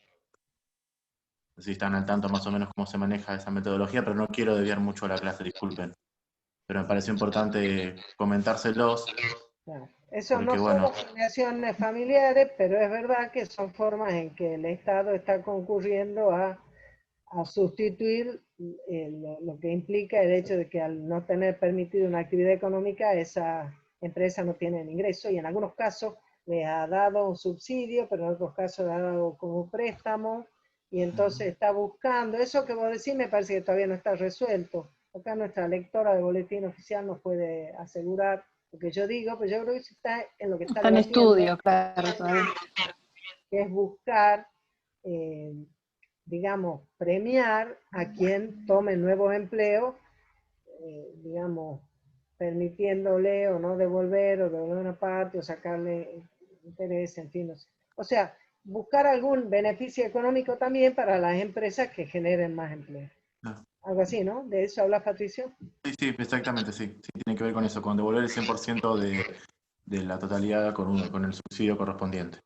No sé si están al tanto más o menos cómo se maneja esa metodología, pero no quiero desviar mucho la clase, disculpen. Pero me pareció importante comentárselos. Claro. Eso Porque, no bueno, son asignaciones familiares, pero es verdad que son formas en que el Estado está concurriendo a sustituir lo que implica el hecho de que al no tener permitido una actividad económica, esa empresa no tiene ingreso, y en algunos casos le ha dado un subsidio, pero en otros casos le ha dado como préstamo, y entonces está buscando, eso que vos decís me parece que todavía no está resuelto. Acá nuestra lectora de boletín oficial nos puede asegurar lo que yo digo, pero yo creo que eso está en lo que está en debatiendo, estudio, claro, todavía. que es buscar, digamos, premiar a quien tome nuevos empleos, digamos, permitiéndole o no devolver, o devolver una parte, o sacarle interés, en fin, no sé. O sea, buscar algún beneficio económico también para las empresas que generen más empleo. No. Algo así, ¿no? ¿De eso habla Patricio? Sí, exactamente, sí. Sí, tiene que ver con eso, con devolver el 100% de la totalidad con el subsidio correspondiente.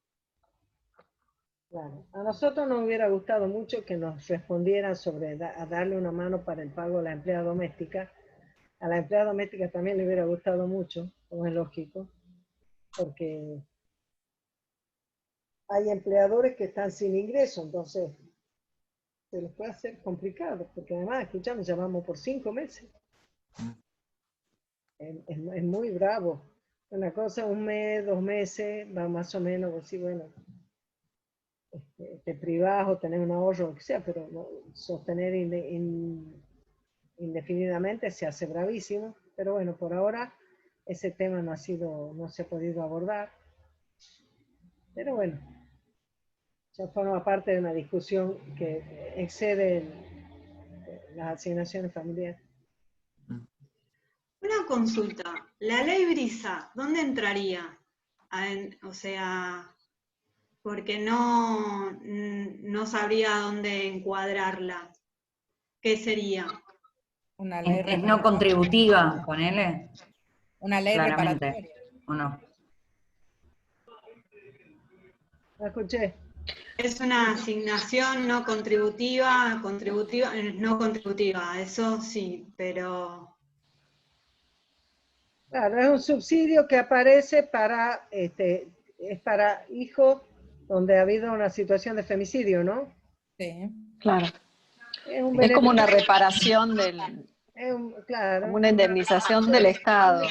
Claro. A nosotros nos hubiera gustado mucho que nos respondieran sobre a darle una mano para el pago a la empleada doméstica. A la empleada doméstica también le hubiera gustado mucho, como es lógico, porque hay empleadores que están sin ingreso, entonces se les puede hacer complicado, porque además, escuchame, llamamos por 5 meses. Es muy bravo. Una cosa, 1 mes, 2 meses, va más o menos, así, bueno, te privás o tenés un ahorro, lo que sea, pero sostener indefinidamente se hace bravísimo. Pero bueno, por ahora ese tema no se ha podido abordar. Pero bueno, ya forma parte de una discusión que excede las asignaciones familiares. Una consulta, la ley Brisa, ¿dónde entraría? O sea, porque no sabría dónde encuadrarla. ¿Qué sería? Una ley Es no contributiva, ponele. Una ley Claramente, reparatoria. ¿o no? ¿La escuché? Es una asignación no contributiva, no contributiva, eso sí, pero... Claro, es un subsidio que aparece para, es para hijos donde ha habido una situación de femicidio, ¿no? Sí. Claro. Es un Es como una beneficio. reparación del Claro. Como una indemnización del Estado.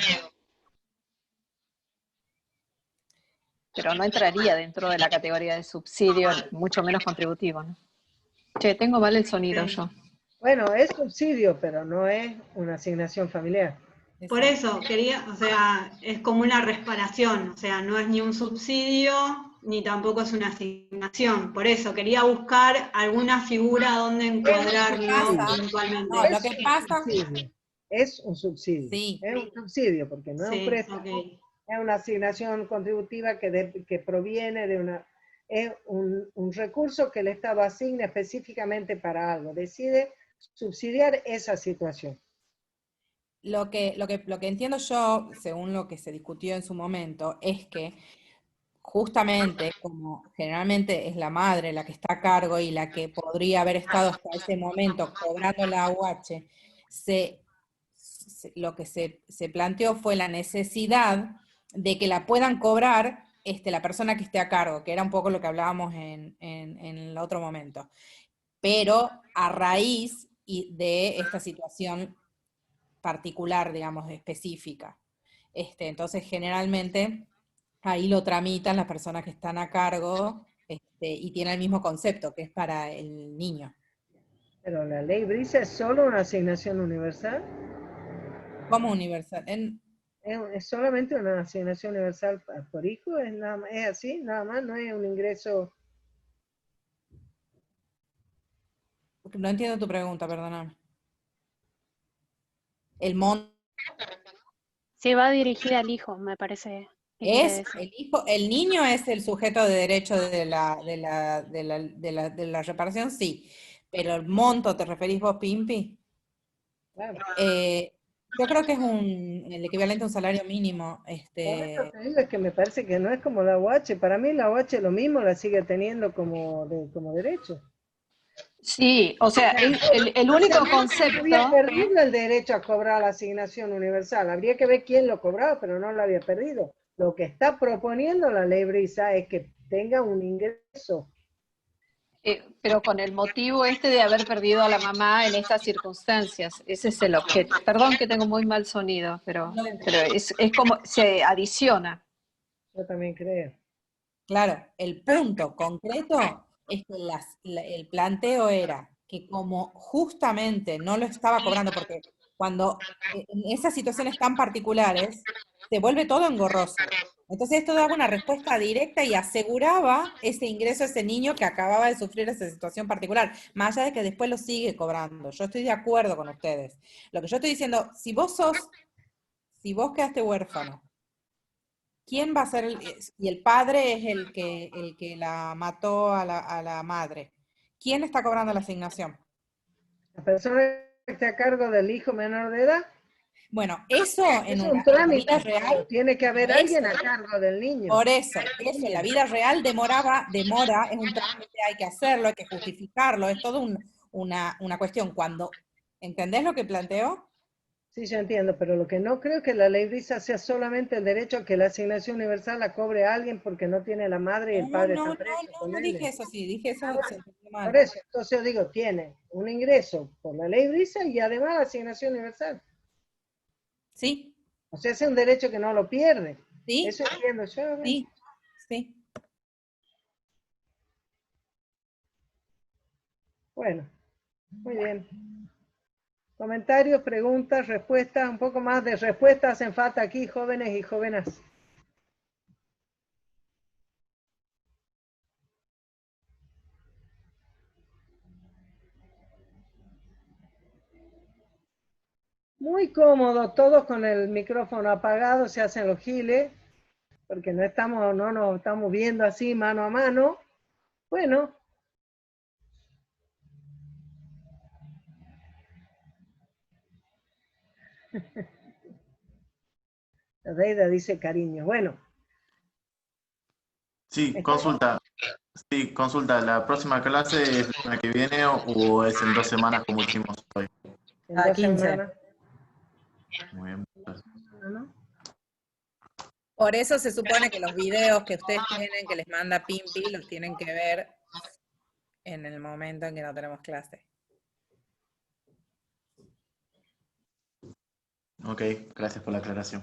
Pero no entraría dentro de la categoría de subsidio, mucho menos contributivo, ¿no? Che, tengo mal el sonido yo. Bueno, es subsidio, pero no es una asignación familiar. Por eso, o sea, es como una reparación, o sea, no es ni un subsidio, ni tampoco es una asignación. Por eso, quería buscar alguna figura donde encuadrarlo puntualmente. No, lo que pasa... Es un subsidio. Sí. Es un subsidio, porque no es un préstamo, es una asignación contributiva que proviene de una... Es un recurso que el Estado asigna específicamente para algo. Decide subsidiar esa situación. Lo que entiendo yo, según lo que se discutió en su momento, es que justamente como generalmente es la madre la que está a cargo y la que podría haber estado hasta ese momento cobrando la AUH, lo que se planteó fue la necesidad de que la puedan cobrar la persona que esté a cargo, que era un poco lo que hablábamos en el otro momento. Pero a raíz de esta situación particular, digamos, específica. Entonces, generalmente, ahí lo tramitan las personas que están a cargo y tiene el mismo concepto, que es para el niño. Pero la ley Brisa es solo una asignación universal. ¿Cómo universal? Es solamente una asignación universal por hijo, es así, nada más, no es un ingreso. No entiendo tu pregunta, perdóname. El monto. Sí, va dirigida al hijo, me parece. Es el hijo, el niño es el sujeto de derecho de la reparación, sí. Pero el monto, ¿te referís vos, Pimpi? Claro. Yo creo que es el equivalente a un salario mínimo. Por eso te digo, es que me parece que no es como la UH. Para mí la UH lo mismo la sigue teniendo como derecho. Sí, o sea, el único concepto... Había perdido el derecho a cobrar la asignación universal. Habría que ver quién lo cobraba, pero no lo había perdido. Lo que está proponiendo la ley Brisa es que tenga un ingreso. Pero con el motivo de haber perdido a la mamá en estas circunstancias. Ese es el objeto. Perdón que tengo muy mal sonido, pero es como se adiciona. Yo también creo. Claro, el punto concreto es que el planteo era que como justamente no lo estaba cobrando, porque cuando en esas situaciones tan particulares se vuelve todo engorroso. Entonces esto daba una respuesta directa y aseguraba ese ingreso a ese niño que acababa de sufrir esa situación particular, más allá de que después lo sigue cobrando. Yo estoy de acuerdo con ustedes. Lo que yo estoy diciendo, si vos quedaste huérfano, ¿quién va a ser y el padre es el que la mató a la madre? ¿Quién está cobrando la asignación? La persona que esté a cargo del hijo menor de edad. Bueno, eso es un trámite, en la vida real. Tiene que haber alguien a cargo del niño. Por eso en la vida real demora, es un trámite, hay que hacerlo, hay que justificarlo, es todo una cuestión. ¿Entendés lo que planteo? Sí, yo entiendo, pero lo que no creo es que la ley Brisa sea solamente el derecho a que la asignación universal la cobre a alguien porque no tiene la madre y el padre está preso. No dije eso, sí, dije eso. Por eso, entonces yo digo, tiene un ingreso por la ley Brisa y además la asignación universal. Sí. O sea, es un derecho que no lo pierde. Sí. Eso entiendo yo. Sí, sí. Bueno, muy bien. Comentarios, preguntas, respuestas, un poco más de respuestas hacen falta aquí, jóvenes y jóvenes. Muy cómodo, todos con el micrófono apagado, se hacen los giles, porque no nos estamos viendo así mano a mano. Bueno. La Deida dice cariño. Bueno. Sí, consulta. Sí, consulta. ¿La próxima clase es la semana que viene o es en 2 semanas como hicimos hoy? En 2 semanas. Muy bien. Por eso se supone que los videos que ustedes tienen, que les manda Pimpi, los tienen que ver en el momento en que no tenemos clase. Ok, gracias por la aclaración.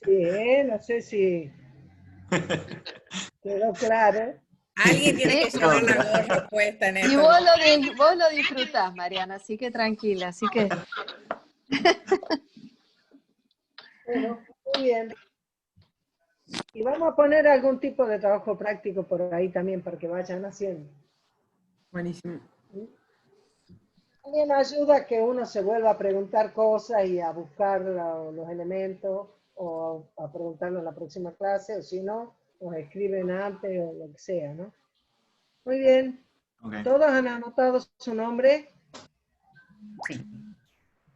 Sí, no sé si quedó claro. Alguien tiene que llevar la gorra puesta en Y esto. vos lo disfrutás, Mariana, así que tranquila, así que... Bueno, muy bien. Y vamos a poner algún tipo de trabajo práctico por ahí también para que vayan haciendo. Buenísimo. También ayuda a que uno se vuelva a preguntar cosas y a buscar los elementos o a preguntarlo en la próxima clase, o si no, nos escriben antes o lo que sea, ¿no? Muy bien. Ok. ¿Todos han anotado su nombre? Sí.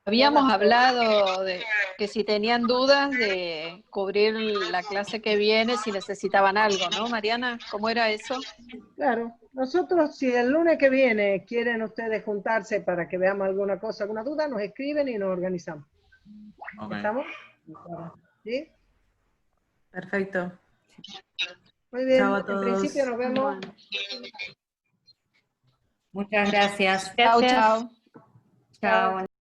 Habíamos hablado de que si tenían dudas de cubrir la clase que viene, si necesitaban algo, ¿no, Mariana? ¿Cómo era eso? Claro. Nosotros, si el lunes que viene quieren ustedes juntarse para que veamos alguna cosa, alguna duda, nos escriben y nos organizamos. Ok. ¿Estamos? ¿Sí? Perfecto. Muy bien. Chao a En todos. principio nos vemos. Muchas gracias. Chau, Gracias. chau. Chao.